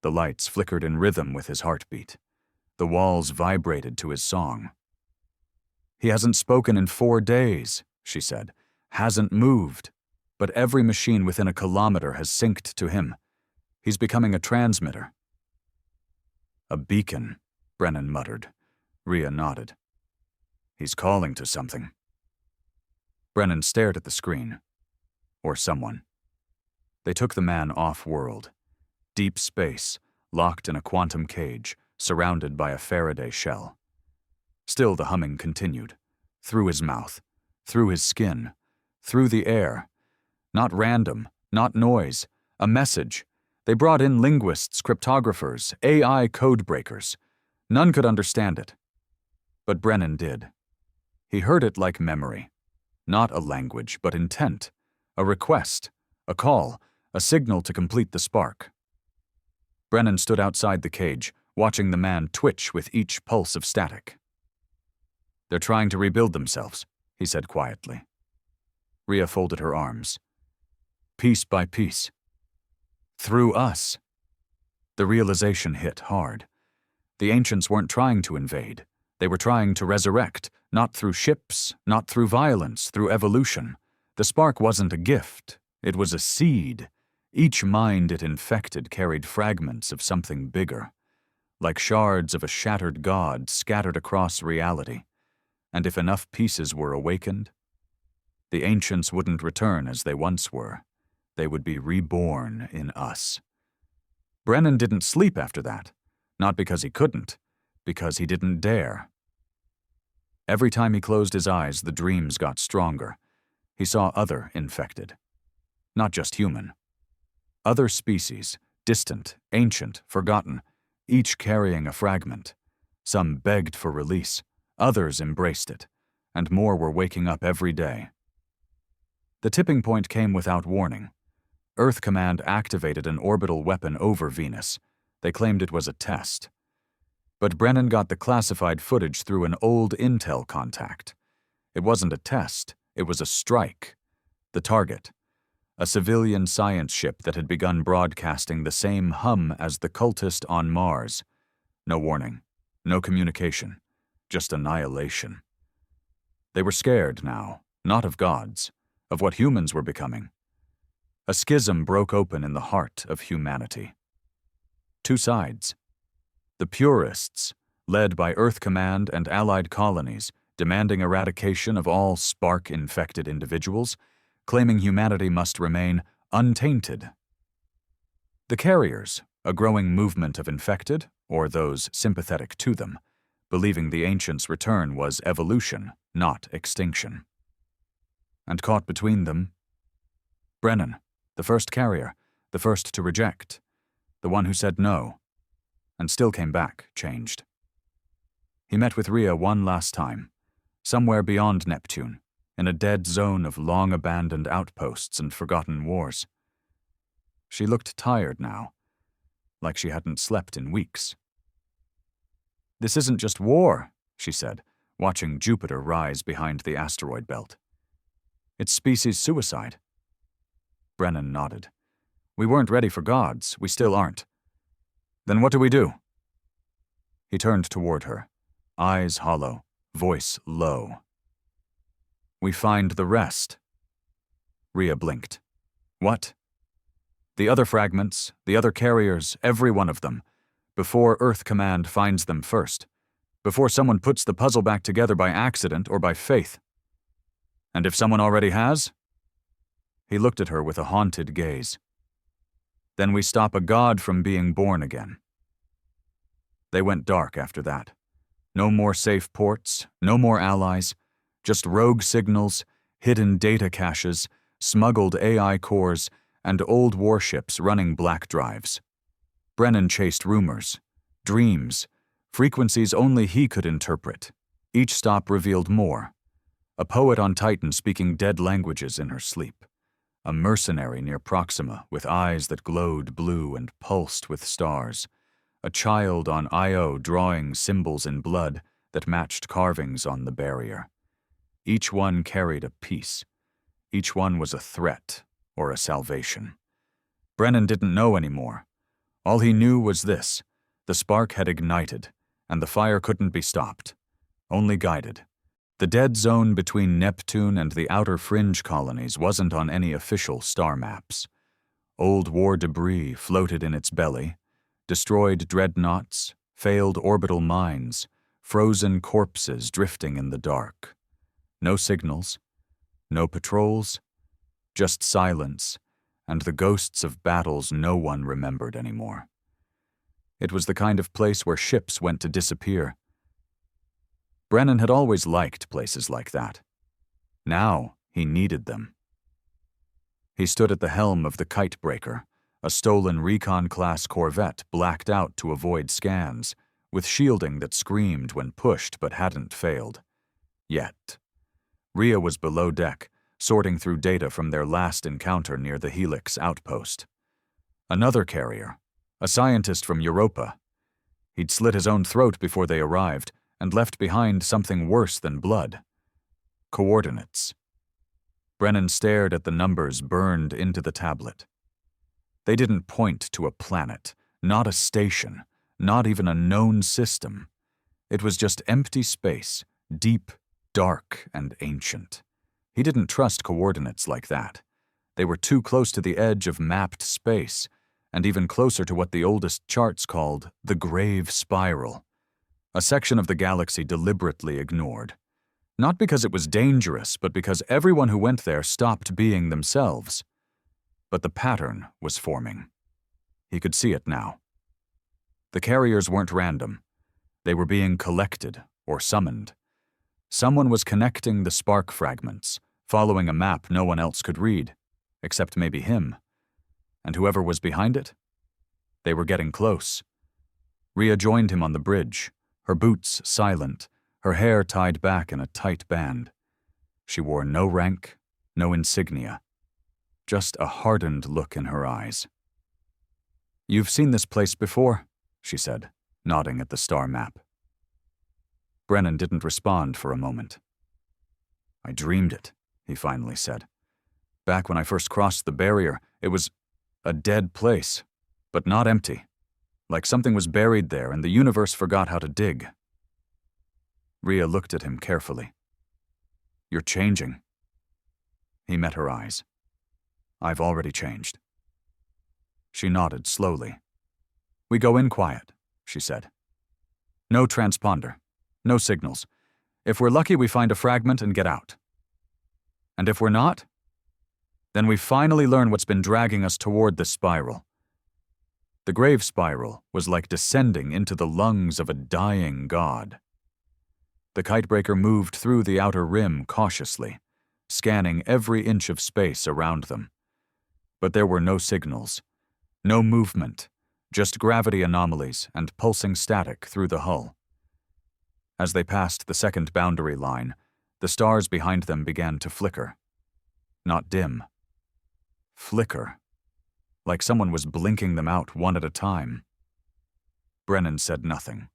The lights flickered in rhythm with his heartbeat. The walls vibrated to his song. He hasn't spoken in 4 days, she said. Hasn't moved. But every machine within a kilometer has synced to him. He's becoming a transmitter. A beacon, Brennan muttered. Rhea nodded. He's calling to something. Brennan stared at the screen. Or someone. They took the man off-world. Deep space, locked in a quantum cage, surrounded by a Faraday shell. Still the humming continued. Through his mouth. Through his skin. Through the air. Not random. Not noise. A message. They brought in linguists, cryptographers, AI code breakers. None could understand it. But Brennan did. He heard it like memory. Not a language, but intent. A request. A call. A signal to complete the spark. Brennan stood outside the cage, watching the man twitch with each pulse of static. They're trying to rebuild themselves, he said quietly. Rhea folded her arms. Piece by piece. Through us. The realization hit hard. The ancients weren't trying to invade. They were trying to resurrect, not through ships, not through violence, through evolution. The spark wasn't a gift. It was a seed. Each mind it infected carried fragments of something bigger, like shards of a shattered god scattered across reality. And if enough pieces were awakened, the ancients wouldn't return as they once were. They would be reborn in us. Brennan didn't sleep after that, not because he couldn't, because he didn't dare. Every time he closed his eyes, the dreams got stronger. He saw other infected. Not just human. Other species, distant, ancient, forgotten, each carrying a fragment. Some begged for release, others embraced it, and more were waking up every day. The tipping point came without warning. Earth Command activated an orbital weapon over Venus. They claimed it was a test. But Brennan got the classified footage through an old intel contact. It wasn't a test, it was a strike. The target. A civilian science ship that had begun broadcasting the same hum as the cultist on Mars. No warning, no communication, just annihilation. They were scared now, not of gods, of what humans were becoming. A schism broke open in the heart of humanity. Two sides. The purists, led by Earth Command and allied colonies, demanding eradication of all spark-infected individuals, claiming humanity must remain untainted. The carriers, a growing movement of infected, or those sympathetic to them, believing the ancients' return was evolution, not extinction. And caught between them, Brennan, the first carrier, the first to reject, the one who said no, and still came back, changed. He met with Rhea one last time, somewhere beyond Neptune, in a dead zone of long-abandoned outposts and forgotten wars. She looked tired now, like she hadn't slept in weeks. This isn't just war, she said, watching Jupiter rise behind the asteroid belt. It's species suicide. Brennan nodded. We weren't ready for gods, we still aren't. Then what do we do? He turned toward her, eyes hollow, voice low. We find the rest. Rhea blinked. What? The other fragments, the other carriers, every one of them, before Earth Command finds them first, before someone puts the puzzle back together by accident or by faith. And if someone already has? He looked at her with a haunted gaze. Then we stop a god from being born again. They went dark after that. No more safe ports, no more allies, just rogue signals, hidden data caches, smuggled AI cores, and old warships running black drives. Brennan chased rumors, dreams, frequencies only he could interpret. Each stop revealed more. A poet on Titan speaking dead languages in her sleep. A mercenary near Proxima with eyes that glowed blue and pulsed with stars. A child on Io drawing symbols in blood that matched carvings on the barrier. Each one carried a piece. Each one was a threat or a salvation. Brennan didn't know anymore. All he knew was this: the spark had ignited, and the fire couldn't be stopped, only guided. The dead zone between Neptune and the outer fringe colonies wasn't on any official star maps. Old war debris floated in its belly, destroyed dreadnoughts, failed orbital mines, frozen corpses drifting in the dark. No signals, no patrols, just silence, and the ghosts of battles no one remembered anymore. It was the kind of place where ships went to disappear. Brennan had always liked places like that. Now he needed them. He stood at the helm of the Kitebreaker, a stolen recon-class corvette blacked out to avoid scans, with shielding that screamed when pushed but hadn't failed. Yet. Rhea was below deck, sorting through data from their last encounter near the Helix outpost. Another carrier, a scientist from Europa. He'd slit his own throat before they arrived, and left behind something worse than blood. Coordinates. Brennan stared at the numbers burned into the tablet. They didn't point to a planet, not a station, not even a known system. It was just empty space, deep, dark, and ancient. He didn't trust coordinates like that. They were too close to the edge of mapped space, and even closer to what the oldest charts called the Grave Spiral. A section of the galaxy deliberately ignored. Not because it was dangerous, but because everyone who went there stopped being themselves. But the pattern was forming. He could see it now. The carriers weren't random. They were being collected or summoned. Someone was connecting the spark fragments, following a map no one else could read, except maybe him. And whoever was behind it? They were getting close. Rhea joined him on the bridge, her boots silent, her hair tied back in a tight band. She wore no rank, no insignia, just a hardened look in her eyes. "You've seen this place before," she said, nodding at the star map. Brennan didn't respond for a moment. "I dreamed it," he finally said. "Back when I first crossed the barrier, it was a dead place, but not empty. Like something was buried there and the universe forgot how to dig." Rhea looked at him carefully. "You're changing." He met her eyes. "I've already changed." She nodded slowly. "We go in quiet," she said. "No transponder, no signals. If we're lucky, we find a fragment and get out. And if we're not, then we finally learn what's been dragging us toward this spiral." The grave spiral was like descending into the lungs of a dying god. The Kitebreaker moved through the outer rim cautiously, scanning every inch of space around them. But there were no signals, no movement, just gravity anomalies and pulsing static through the hull. As they passed the second boundary line, the stars behind them began to flicker. Not dim. Flicker. Like someone was blinking them out one at a time. Brennan said nothing.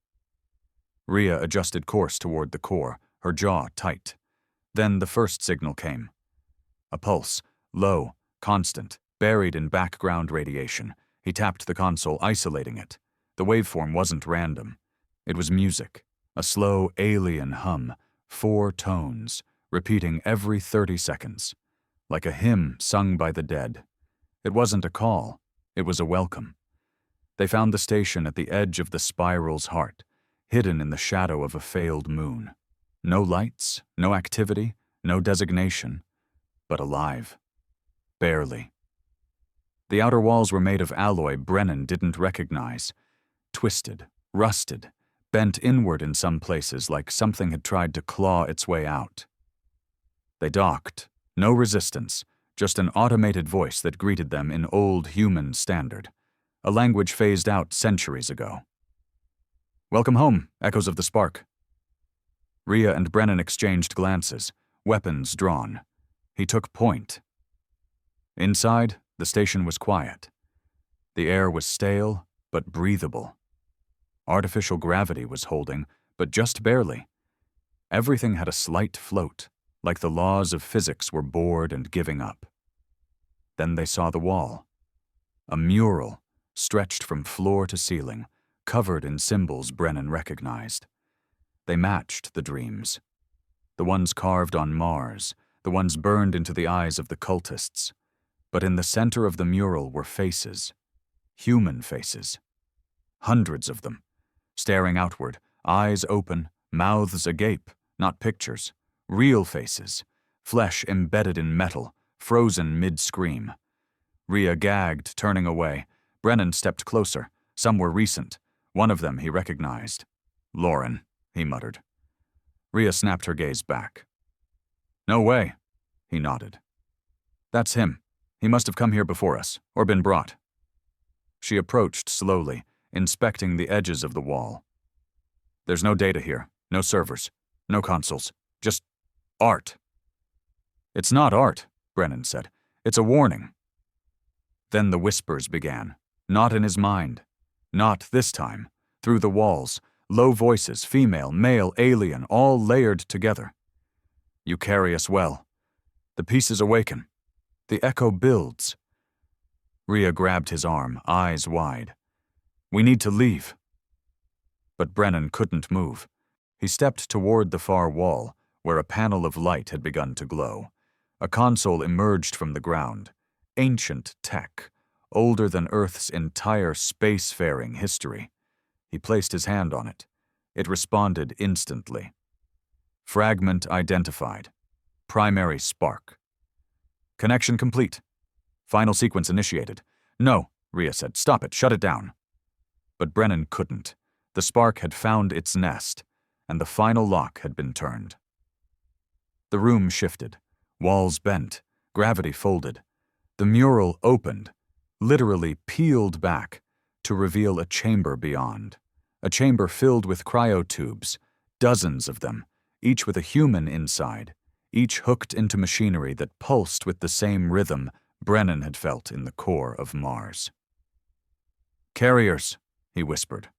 Rhea adjusted course toward the core, her jaw tight. Then the first signal came. A pulse, low, constant, buried in background radiation. He tapped the console, isolating it. The waveform wasn't random. It was music, a slow alien hum, 4 tones, repeating every 30 seconds. like a hymn sung by the dead. It wasn't a call, it was a welcome. They found the station at the edge of the spiral's heart, hidden in the shadow of a failed moon. No lights, no activity, no designation, but alive. Barely. The outer walls were made of alloy Brennan didn't recognize. Twisted, rusted, bent inward in some places like something had tried to claw its way out. They docked. No resistance, just an automated voice that greeted them in old human standard, a language phased out centuries ago. "Welcome home, echoes of the spark." Rhea and Brennan exchanged glances, weapons drawn. He took point. Inside, the station was quiet. The air was stale, but breathable. Artificial gravity was holding, but just barely. Everything had a slight float, like the laws of physics were bored and giving up. Then they saw the wall. A mural, stretched from floor to ceiling, covered in symbols Brennan recognized. They matched the dreams. The ones carved on Mars, the ones burned into the eyes of the cultists. But in the center of the mural were faces. Human faces. Hundreds of them. Staring outward, eyes open, mouths agape, not pictures. Real faces. Flesh embedded in metal, frozen mid-scream. Rhea gagged, turning away. Brennan stepped closer. Some were recent. One of them he recognized. "Lauren," he muttered. Rhea snapped her gaze back. "No way," he nodded. "That's him. He must have come here before us, or been brought." She approached slowly, inspecting the edges of the wall. "There's no data here, no servers, no consoles, just art." "It's not art," Brennan said. "It's a warning." Then the whispers began, not in his mind. Not this time. Through the walls, low voices, female, male, alien, all layered together. "You carry us well. The pieces awaken. The echo builds." Rhea grabbed his arm, eyes wide. "We need to leave." But Brennan couldn't move. He stepped toward the far wall, where a panel of light had begun to glow. A console emerged from the ground. Ancient tech, older than Earth's entire spacefaring history. He placed his hand on it. It responded instantly. Fragment identified. Primary spark. "Connection complete. Final sequence initiated." "No," Rhea said. "Stop it. Shut it down." But Brennan couldn't. The spark had found its nest, and the final lock had been turned. The room shifted. Walls bent. Gravity folded. The mural opened, literally peeled back, to reveal a chamber beyond. A chamber filled with cryotubes, dozens of them, each with a human inside, each hooked into machinery that pulsed with the same rhythm Brennan had felt in the core of Mars. "Carriers," he whispered.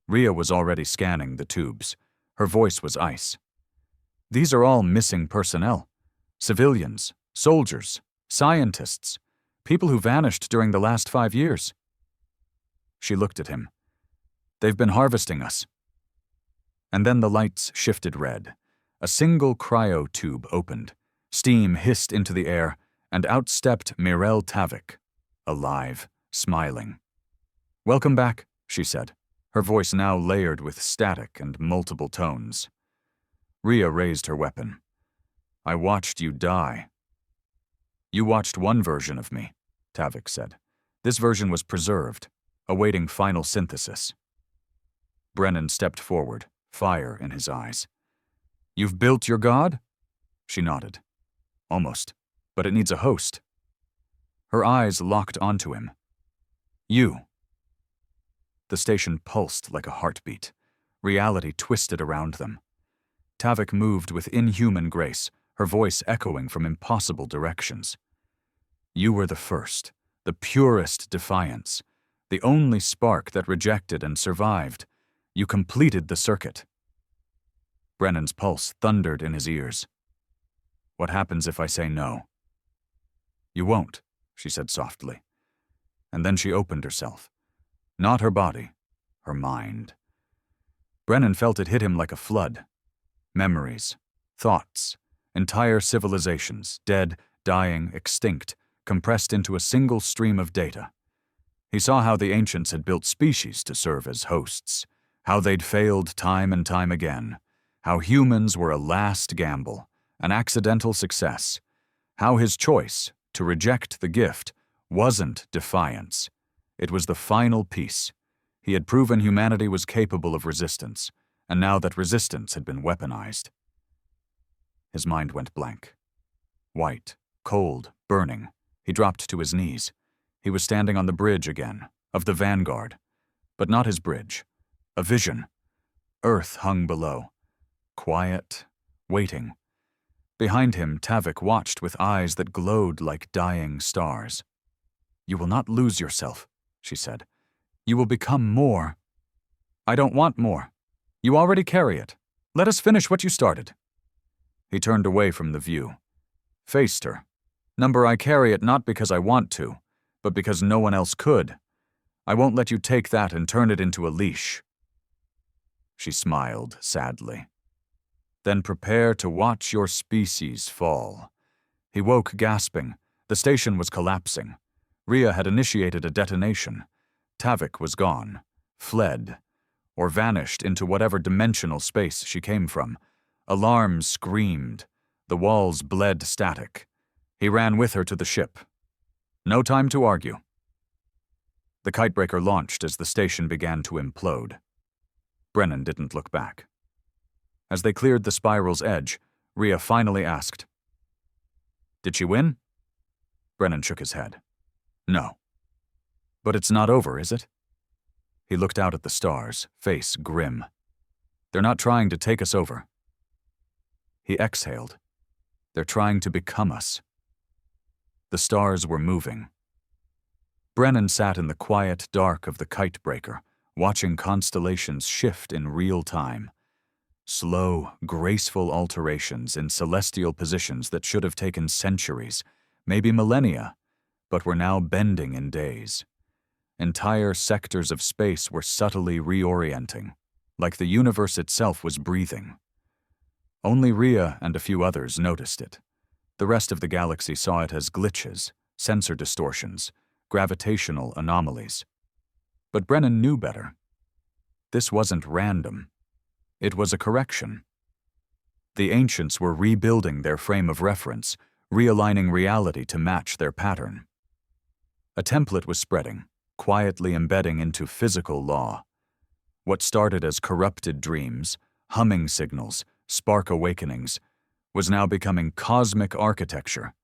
Rhea was already scanning the tubes. Her voice was ice. "These are all missing personnel. Civilians, soldiers, scientists, people who vanished during the last 5 years." She looked at him. "They've been harvesting us." And then the lights shifted red. A single cryotube opened. Steam hissed into the air, and out stepped Mirel Tavik, alive, smiling. "Welcome back," she said, her voice now layered with static and multiple tones. Rhea raised her weapon. "I watched you die." "You watched one version of me," Tavik said. "This version was preserved, awaiting final synthesis." Brennan stepped forward, fire in his eyes. "You've built your god?" She nodded. "Almost, but it needs a host." Her eyes locked onto him. "You." The station pulsed like a heartbeat. Reality twisted around them. Tavik moved with inhuman grace, her voice echoing from impossible directions. "You were the first, the purest defiance, the only spark that rejected and survived. You completed the circuit." Brennan's pulse thundered in his ears. "What happens if I say no?" "You won't," she said softly. And then she opened herself. Not her body, her mind. Brennan felt it hit him like a flood. Memories, thoughts, entire civilizations, dead, dying, extinct, compressed into a single stream of data. He saw how the ancients had built species to serve as hosts, how they'd failed time and time again, how humans were a last gamble, an accidental success, how his choice, to reject the gift, wasn't defiance. It was the final piece. He had proven humanity was capable of resistance, and now that resistance had been weaponized. His mind went blank. White, cold, burning, he dropped to his knees. He was standing on the bridge again, of the Vanguard. But not his bridge. A vision. Earth hung below. Quiet, waiting. Behind him, Tavik watched with eyes that glowed like dying stars. "You will not lose yourself," she said. "You will become more." "I don't want more. You already carry it. Let us finish what you started." He turned away from the view. Faced her. "Number, I carry it not because I want to, but because no one else could. I won't let you take that and turn it into a leash." She smiled sadly. "Then prepare to watch your species fall." He woke gasping. The station was collapsing. Rhea had initiated a detonation. Tavik was gone, fled, or vanished into whatever dimensional space she came from. Alarms screamed. The walls bled static. He ran with her to the ship. No time to argue. The kitebreaker launched as the station began to implode. Brennan didn't look back. As they cleared the spiral's edge, Rhea finally asked, "Did she win?" Brennan shook his head. "No." "But it's not over, is it?" He looked out at the stars, face grim. "They're not trying to take us over." He exhaled. "They're trying to become us." The stars were moving. Brennan sat in the quiet dark of the kitebreaker, watching constellations shift in real time. Slow, graceful alterations in celestial positions that should have taken centuries, maybe millennia, but were now bending in days. Entire sectors of space were subtly reorienting, like the universe itself was breathing. Only Rhea and a few others noticed it. The rest of the galaxy saw it as glitches, sensor distortions, gravitational anomalies. But Brennan knew better. This wasn't random. It was a correction. The ancients were rebuilding their frame of reference, realigning reality to match their pattern. A template was spreading, quietly embedding into physical law. What started as corrupted dreams, humming signals, spark awakenings, was now becoming cosmic architecture.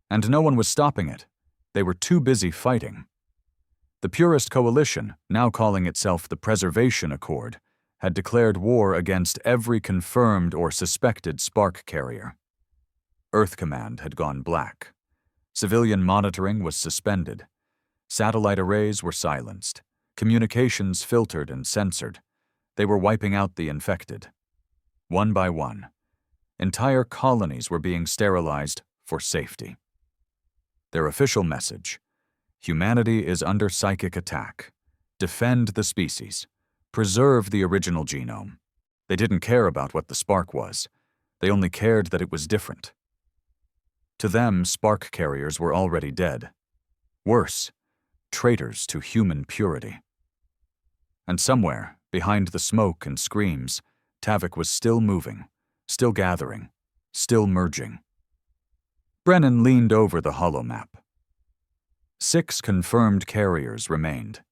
And no one was stopping it. They were too busy fighting. The Purist Coalition, now calling itself the Preservation Accord, had declared war against every confirmed or suspected spark carrier. Earth Command had gone black. Civilian monitoring was suspended. Satellite arrays were silenced. Communications filtered and censored. They were wiping out the infected. One by one, entire colonies were being sterilized for safety. Their official message: humanity is under psychic attack. Defend the species. Preserve the original genome. They didn't care about what the spark was. They only cared that it was different. To them, spark carriers were already dead. Worse, traitors to human purity. And somewhere, behind the smoke and screams, Tavik was still moving, still gathering, still merging. Brennan leaned over the holomap. 6 confirmed carriers remained.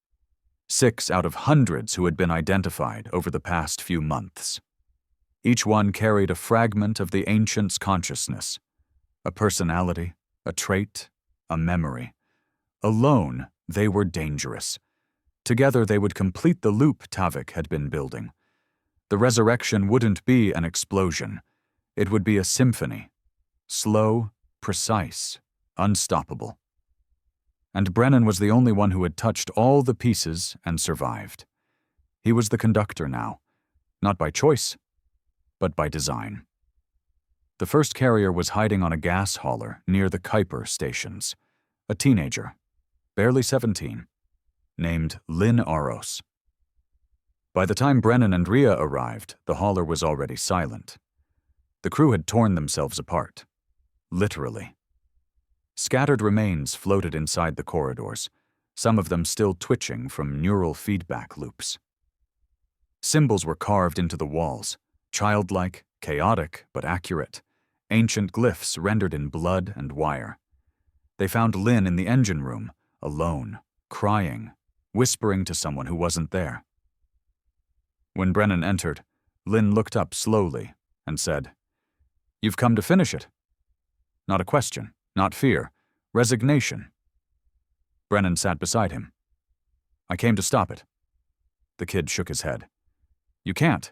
6 out of hundreds who had been identified over the past few months. Each one carried a fragment of the ancient's consciousness, a personality, a trait, a memory. Alone, they were dangerous. Together, they would complete the loop Tavik had been building. The resurrection wouldn't be an explosion. It would be a symphony. Slow, precise, unstoppable. And Brennan was the only one who had touched all the pieces and survived. He was the conductor now, not by choice, but by design. The first carrier was hiding on a gas hauler near the Kuiper stations. A teenager, barely 17, named Lynn Aros. By the time Brennan and Rhea arrived, the hauler was already silent. The crew had torn themselves apart. Literally. Scattered remains floated inside the corridors, some of them still twitching from neural feedback loops. Symbols were carved into the walls, childlike, chaotic, but accurate, ancient glyphs rendered in blood and wire. They found Lynn in the engine room, alone, crying, whispering to someone who wasn't there. When Brennan entered, Lynn looked up slowly and said, "You've come to finish it." Not a question, not fear, resignation. Brennan sat beside him. "I came to stop it." The kid shook his head. "You can't.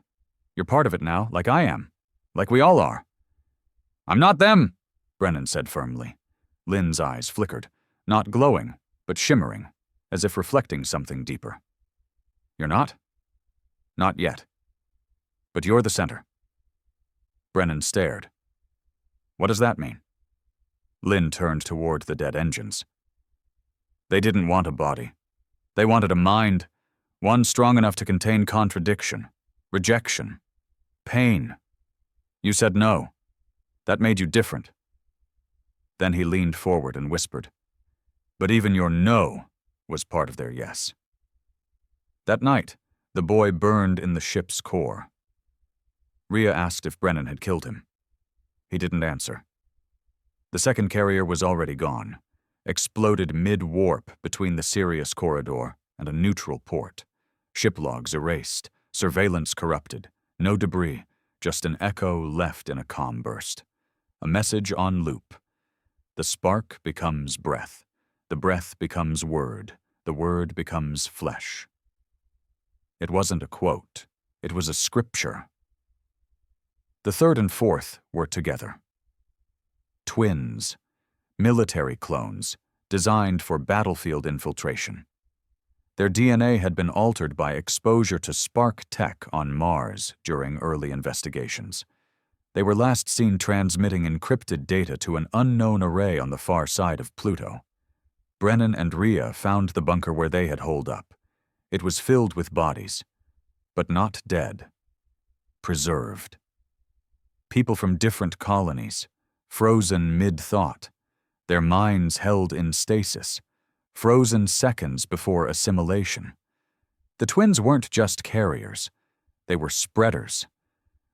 You're part of it now, like I am. Like we all are." "I'm not them," Brennan said firmly. Lynn's eyes flickered, not glowing, but shimmering, as if reflecting something deeper. "You're not?" "Not yet. But you're the center." Brennan stared. "What does that mean?" Lynn turned toward the dead engines. "They didn't want a body. They wanted a mind, one strong enough to contain contradiction, rejection, pain. You said no. That made you different." Then he leaned forward and whispered, "But even your no was part of their yes." That night, the boy burned in the ship's core. Rhea asked if Brennan had killed him. He didn't answer. The second carrier was already gone, exploded mid-warp between the Sirius corridor and a neutral port. Ship logs erased, surveillance corrupted, no debris, just an echo left in a comm burst. A message on loop. The spark becomes breath. The breath becomes word. The word becomes flesh. It wasn't a quote. It was a scripture. The third and fourth were together. Twins. Military clones, designed for battlefield infiltration. Their DNA had been altered by exposure to spark tech on Mars during early investigations. They were last seen transmitting encrypted data to an unknown array on the far side of Pluto. Brennan and Rhea found the bunker where they had holed up. It was filled with bodies, but not dead. Preserved. People from different colonies, frozen mid-thought, their minds held in stasis, frozen seconds before assimilation. The twins weren't just carriers. They were spreaders.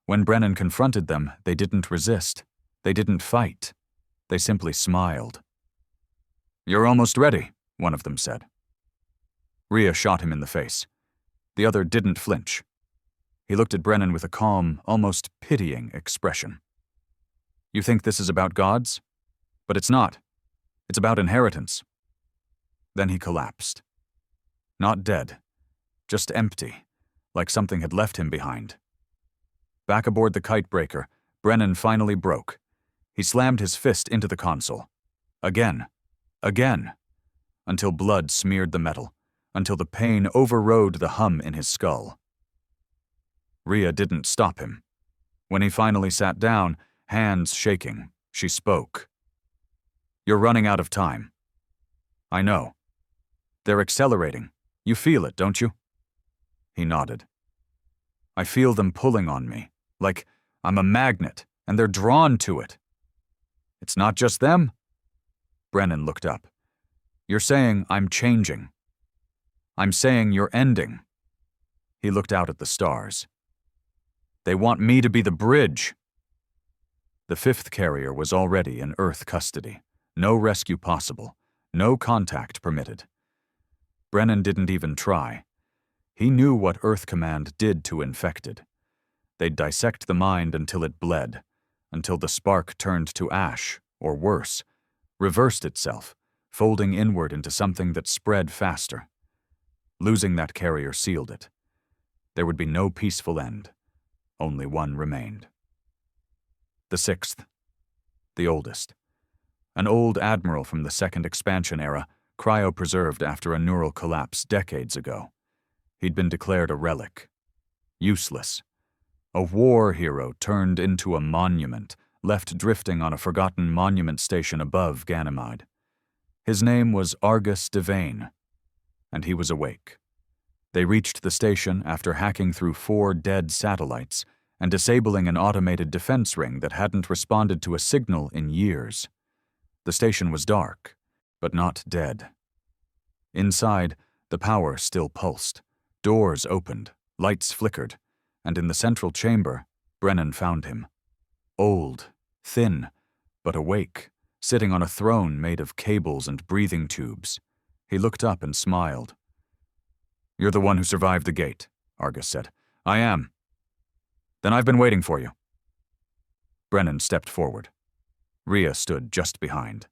When Brennan confronted them, they didn't resist. They didn't fight. They simply smiled. "You're almost ready," one of them said. Rhea shot him in the face. The other didn't flinch. He looked at Brennan with a calm, almost pitying expression. "You think this is about gods? But it's not. It's about inheritance." Then he collapsed. Not dead, just empty, like something had left him behind. Back aboard the kitebreaker, Brennan finally broke. He slammed his fist into the console. Again. Again. Until blood smeared the metal, until the pain overrode the hum in his skull. Rhea didn't stop him. When he finally sat down, hands shaking, she spoke. "You're running out of time." "I know. They're accelerating. You feel it, don't you?" He nodded. "I feel them pulling on me, like I'm a magnet, and they're drawn to it." "It's not just them?" Brennan looked up. "You're saying I'm changing. I'm saying you're ending." He looked out at the stars. "They want me to be the bridge." The fifth carrier was already in Earth custody. No rescue possible. No contact permitted. Brennan didn't even try. He knew what Earth Command did to infected. They'd dissect the mind until it bled, until the spark turned to ash, or worse, reversed itself, folding inward into something that spread faster. Losing that carrier sealed it. There would be no peaceful end. Only one remained. The sixth. The oldest. An old admiral from the second expansion era, cryopreserved after a neural collapse decades ago. He'd been declared a relic. Useless. A war hero turned into a monument, left drifting on a forgotten monument station above Ganymede. His name was Argus Devane, and he was awake. They reached the station after hacking through 4 dead satellites and disabling an automated defense ring that hadn't responded to a signal in years. The station was dark, but not dead. Inside, the power still pulsed. Doors opened, lights flickered, and in the central chamber, Brennan found him. Old, thin, but awake, sitting on a throne made of cables and breathing tubes. He looked up and smiled. "You're the one who survived the gate," Argus said. "I am." "Then I've been waiting for you." Brennan stepped forward. Rhea stood just behind.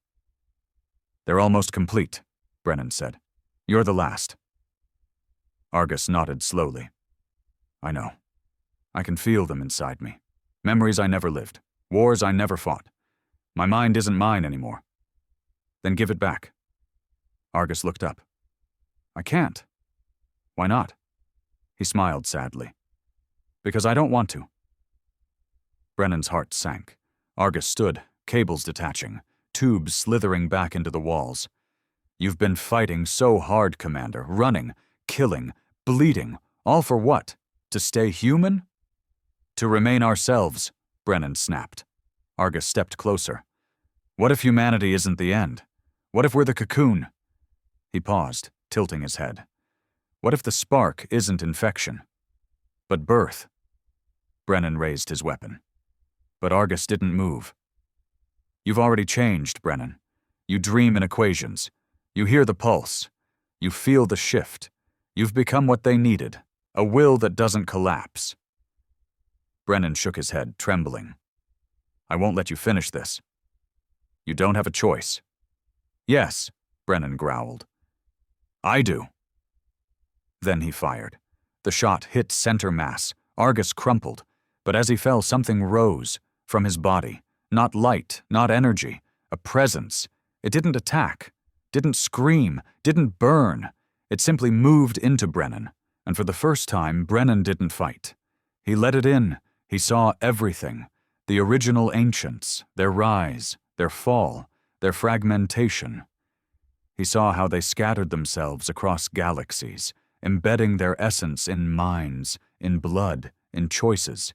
"They're almost complete," Brennan said. "You're the last." Argus nodded slowly. "I know. I can feel them inside me. Memories I never lived. Wars I never fought. My mind isn't mine anymore." "Then give it back." Argus looked up. "I can't." "Why not?" He smiled sadly. "Because I don't want to." Brennan's heart sank. Argus stood, cables detaching, tubes slithering back into the walls. "You've been fighting so hard, Commander, running, killing, bleeding, all for what? To stay human?" "To remain ourselves," Brennan snapped. Argus stepped closer. "What if humanity isn't the end? What if we're the cocoon?" He paused, tilting his head. "What if the spark isn't infection, but birth?" Brennan raised his weapon. But Argus didn't move. "You've already changed, Brennan. You dream in equations. You hear the pulse. You feel the shift. You've become what they needed, a will that doesn't collapse." Brennan shook his head, trembling. "I won't let you finish this." "You don't have a choice." "Yes," Brennan growled. "I do." Then he fired. The shot hit center mass. Argus crumpled, but as he fell, something rose from his body. Not light, not energy, a presence. It didn't attack, didn't scream, didn't burn. It simply moved into Brennan, and for the first time, Brennan didn't fight. He let it in. He saw everything. The original ancients, their rise, their fall, their fragmentation. He saw how they scattered themselves across galaxies, embedding their essence in minds, in blood, in choices.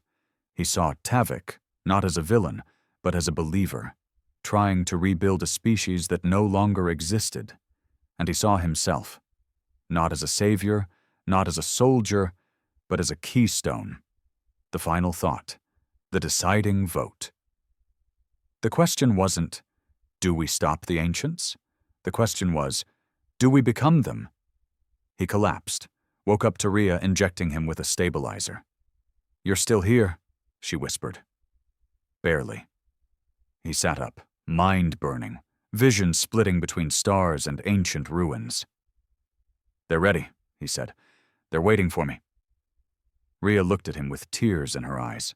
He saw Tavik, not as a villain, but as a believer, trying to rebuild a species that no longer existed. And he saw himself, not as a savior, not as a soldier, but as a keystone. The final thought, the deciding vote. The question wasn't, do we stop the ancients? The question was, do we become them? He collapsed, woke up to Rhea injecting him with a stabilizer. "You're still here," she whispered. "Barely." He sat up, mind burning, vision splitting between stars and ancient ruins. "They're ready," he said. "They're waiting for me." Rhea looked at him with tears in her eyes.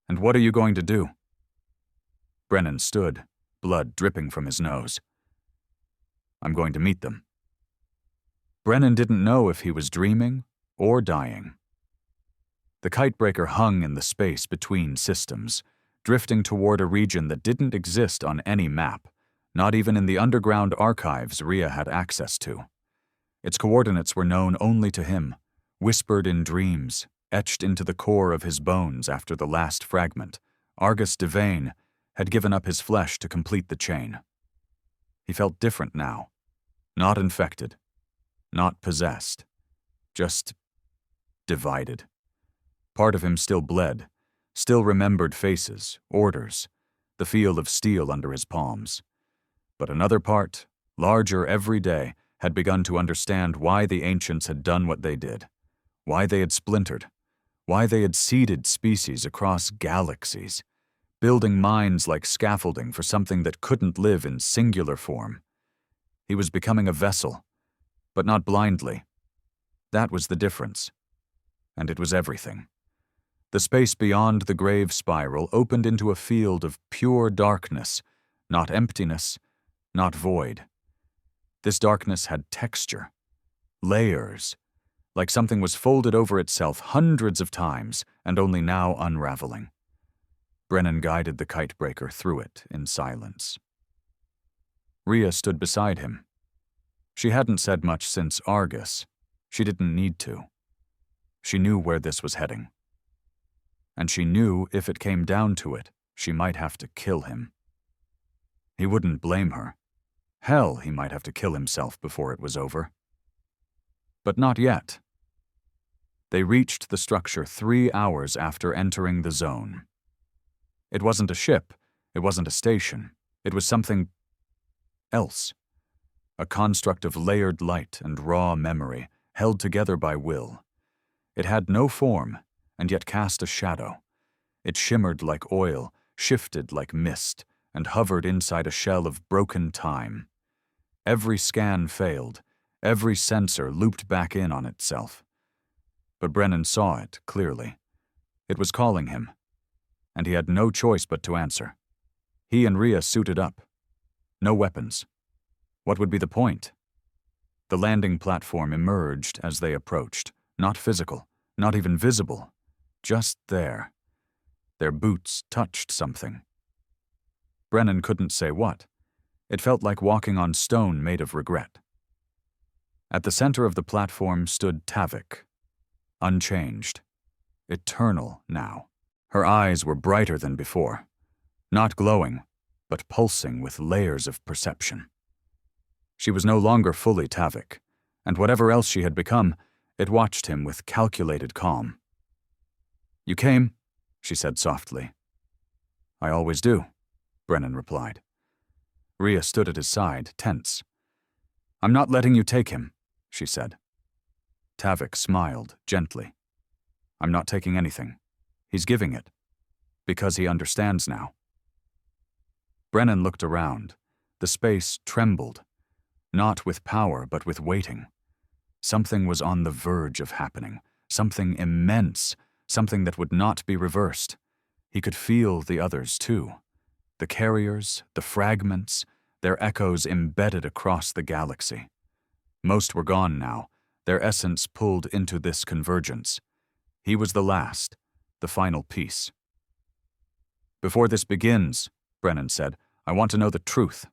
"And what are you going to do?" Brennan stood, blood dripping from his nose. "I'm going to meet them." Brennan didn't know if he was dreaming or dying. The kitebreaker hung in the space between systems, drifting toward a region that didn't exist on any map, not even in the underground archives Rhea had access to. Its coordinates were known only to him, whispered in dreams, etched into the core of his bones after the last fragment. Argus Devane had given up his flesh to complete the chain. He felt different now, not infected, not possessed, just divided. Part of him still bled, still remembered faces, orders, the feel of steel under his palms. But another part, larger every day, had begun to understand why the ancients had done what they did, why they had splintered, why they had seeded species across galaxies, building minds like scaffolding for something that couldn't live in singular form. He was becoming a vessel, but not blindly. That was the difference. And it was everything. The space beyond the grave spiral opened into a field of pure darkness, not emptiness, not void. This darkness had texture, layers, like something was folded over itself hundreds of times and only now unraveling. Brennan guided the kitebreaker through it in silence. Rhea stood beside him. She hadn't said much since Argus. She didn't need to. She knew where this was heading. And she knew if it came down to it, she might have to kill him. He wouldn't blame her. Hell, he might have to kill himself before it was over. But not yet. They reached the structure 3 hours after entering the zone. It wasn't a ship, it wasn't a station, it was something else. A construct of layered light and raw memory, held together by will. It had no form, and yet cast a shadow. It shimmered like oil, shifted like mist, and hovered inside a shell of broken time. Every scan failed, every sensor looped back in on itself. But Brennan saw it clearly. It was calling him, and he had no choice but to answer. He and Rhea suited up. No weapons. What would be the point? The landing platform emerged as they approached, not physical, not even visible, just there. Their boots touched something. Brennan couldn't say what. It felt like walking on stone made of regret. At the center of the platform stood Tavik, unchanged, eternal now. Her eyes were brighter than before, not glowing, but pulsing with layers of perception. She was no longer fully Tavik, and whatever else she had become, it watched him with calculated calm. "You came," she said softly. "I always do," Brennan replied. Rhea stood at his side, tense. "I'm not letting you take him," she said. Tavik smiled gently. "I'm not taking anything. He's giving it. Because he understands now." Brennan looked around. The space trembled. Not with power, but with waiting. Something was on the verge of happening. Something immense. Something that would not be reversed. He could feel the others, too. The carriers, the fragments, their echoes embedded across the galaxy. Most were gone now, their essence pulled into this convergence. He was the last, the final piece. "Before this begins," Brennan said, "I want to know the truth."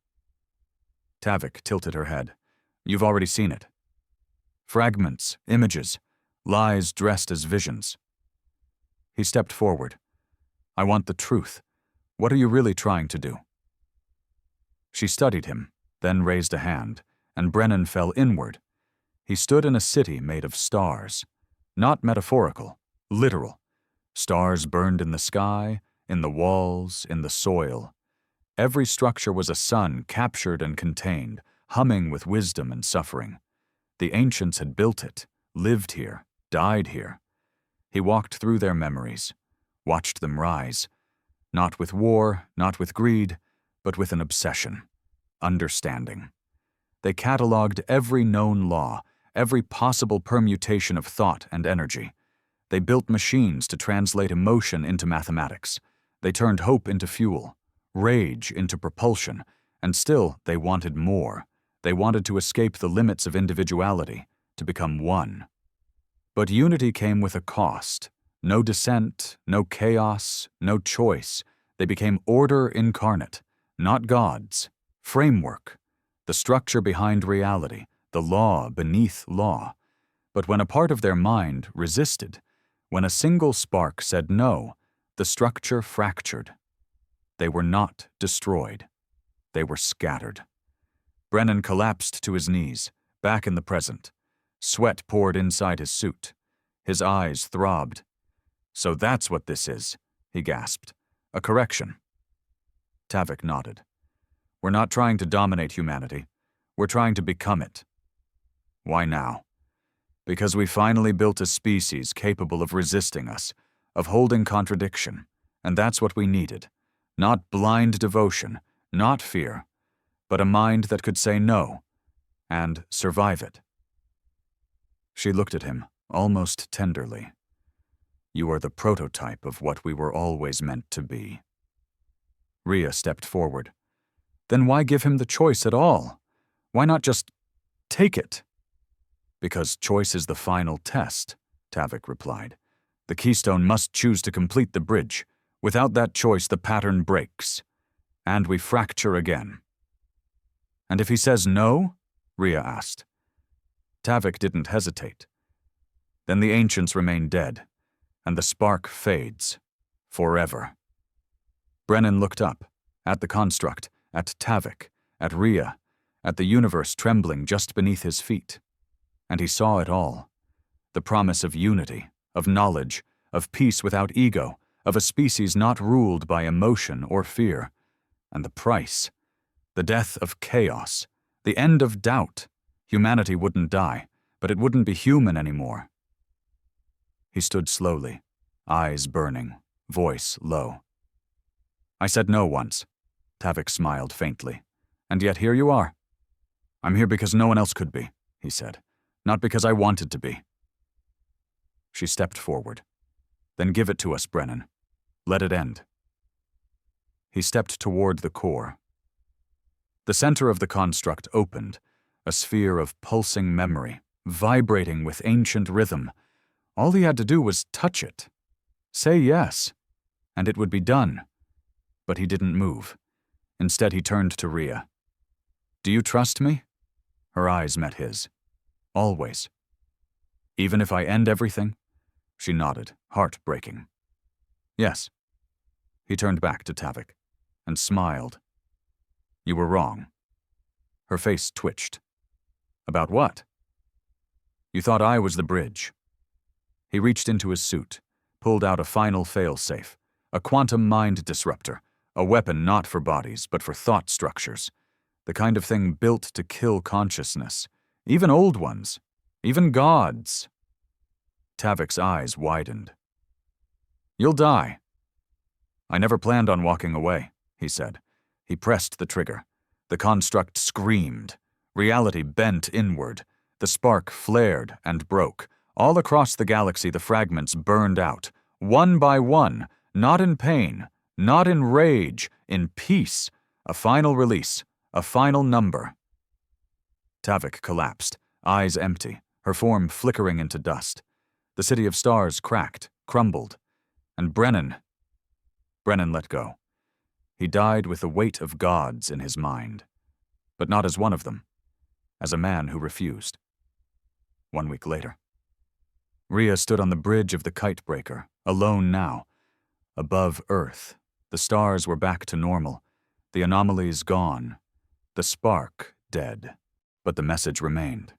Tavik tilted her head. "You've already seen it. Fragments, images, lies dressed as visions." He stepped forward. "I want the truth. What are you really trying to do?" She studied him, then raised a hand, and Brennan fell inward. He stood in a city made of stars. Not metaphorical, literal. Stars burned in the sky, in the walls, in the soil. Every structure was a sun captured and contained, humming with wisdom and suffering. The ancients had built it, lived here, died here. He walked through their memories, watched them rise, not with war, not with greed, but with an obsession, understanding. They cataloged every known law, every possible permutation of thought and energy. They built machines to translate emotion into mathematics. They turned hope into fuel, rage into propulsion, and still they wanted more. They wanted to escape the limits of individuality, to become one. But unity came with a cost. No dissent, no chaos, no choice. They became order incarnate, not gods. Framework, the structure behind reality, the law beneath law. But when a part of their mind resisted, when a single spark said no, the structure fractured. They were not destroyed. They were scattered. Brennan collapsed to his knees, back in the present. Sweat poured inside his suit. His eyes throbbed. "So that's what this is," he gasped. "A correction." Tavik nodded. "We're not trying to dominate humanity. We're trying to become it." "Why now?" "Because we finally built a species capable of resisting us, of holding contradiction, and that's what we needed. Not blind devotion, not fear, but a mind that could say no, and survive it." She looked at him, almost tenderly. "You are the prototype of what we were always meant to be." Rhea stepped forward. "Then why give him the choice at all? Why not just take it?" "Because choice is the final test," Tavik replied. "The keystone must choose to complete the bridge. Without that choice, the pattern breaks. And we fracture again." "And if he says no?" Rhea asked. Tavik didn't hesitate. "Then the ancients remain dead, and the spark fades. Forever." Brennan looked up, at the construct, at Tavik, at Rhea, at the universe trembling just beneath his feet. And he saw it all. The promise of unity, of knowledge, of peace without ego, of a species not ruled by emotion or fear. And the price, the death of chaos, the end of doubt. Humanity wouldn't die, but it wouldn't be human anymore. He stood slowly, eyes burning, voice low. I said no once. Tavik smiled faintly. And yet here you are. I'm here because no one else could be, he said. Not because I wanted to be. She stepped forward. Then give it to us, Brennan. Let it end. He stepped toward the core. The center of the construct opened, a sphere of pulsing memory, vibrating with ancient rhythm. All he had to do was touch it. Say yes, and it would be done. But he didn't move. Instead, he turned to Rhea. Do you trust me? Her eyes met his. Always. Even if I end everything? She nodded, heart-breaking. Yes. He turned back to Tavik and smiled. You were wrong. Her face twitched. About what? You thought I was the bridge. He reached into his suit, pulled out a final fail-safe, a quantum mind disruptor, a weapon not for bodies but for thought structures, the kind of thing built to kill consciousness, even old ones, even gods. Tavik's eyes widened. You'll die. I never planned on walking away, he said. He pressed the trigger. The construct screamed. Reality bent inward. The spark flared and broke. All across the galaxy the fragments burned out, one by one, not in pain, not in rage, in peace. A final release, a final number. Tavik collapsed, eyes empty, her form flickering into dust. The city of stars cracked, crumbled. And Brennan let go. He died with the weight of gods in his mind. But not as one of them. As a man who refused. 1 week later. Rhea stood on the bridge of the kite breaker, alone now. Above Earth, the stars were back to normal. The anomalies gone. The spark dead. But the message remained.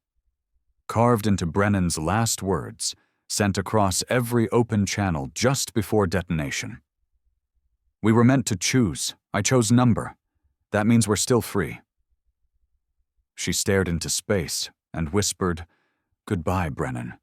Carved into Brennan's last words, sent across every open channel just before detonation. We were meant to choose. I chose number. That means we're still free. She stared into space and whispered, Goodbye, Brennan.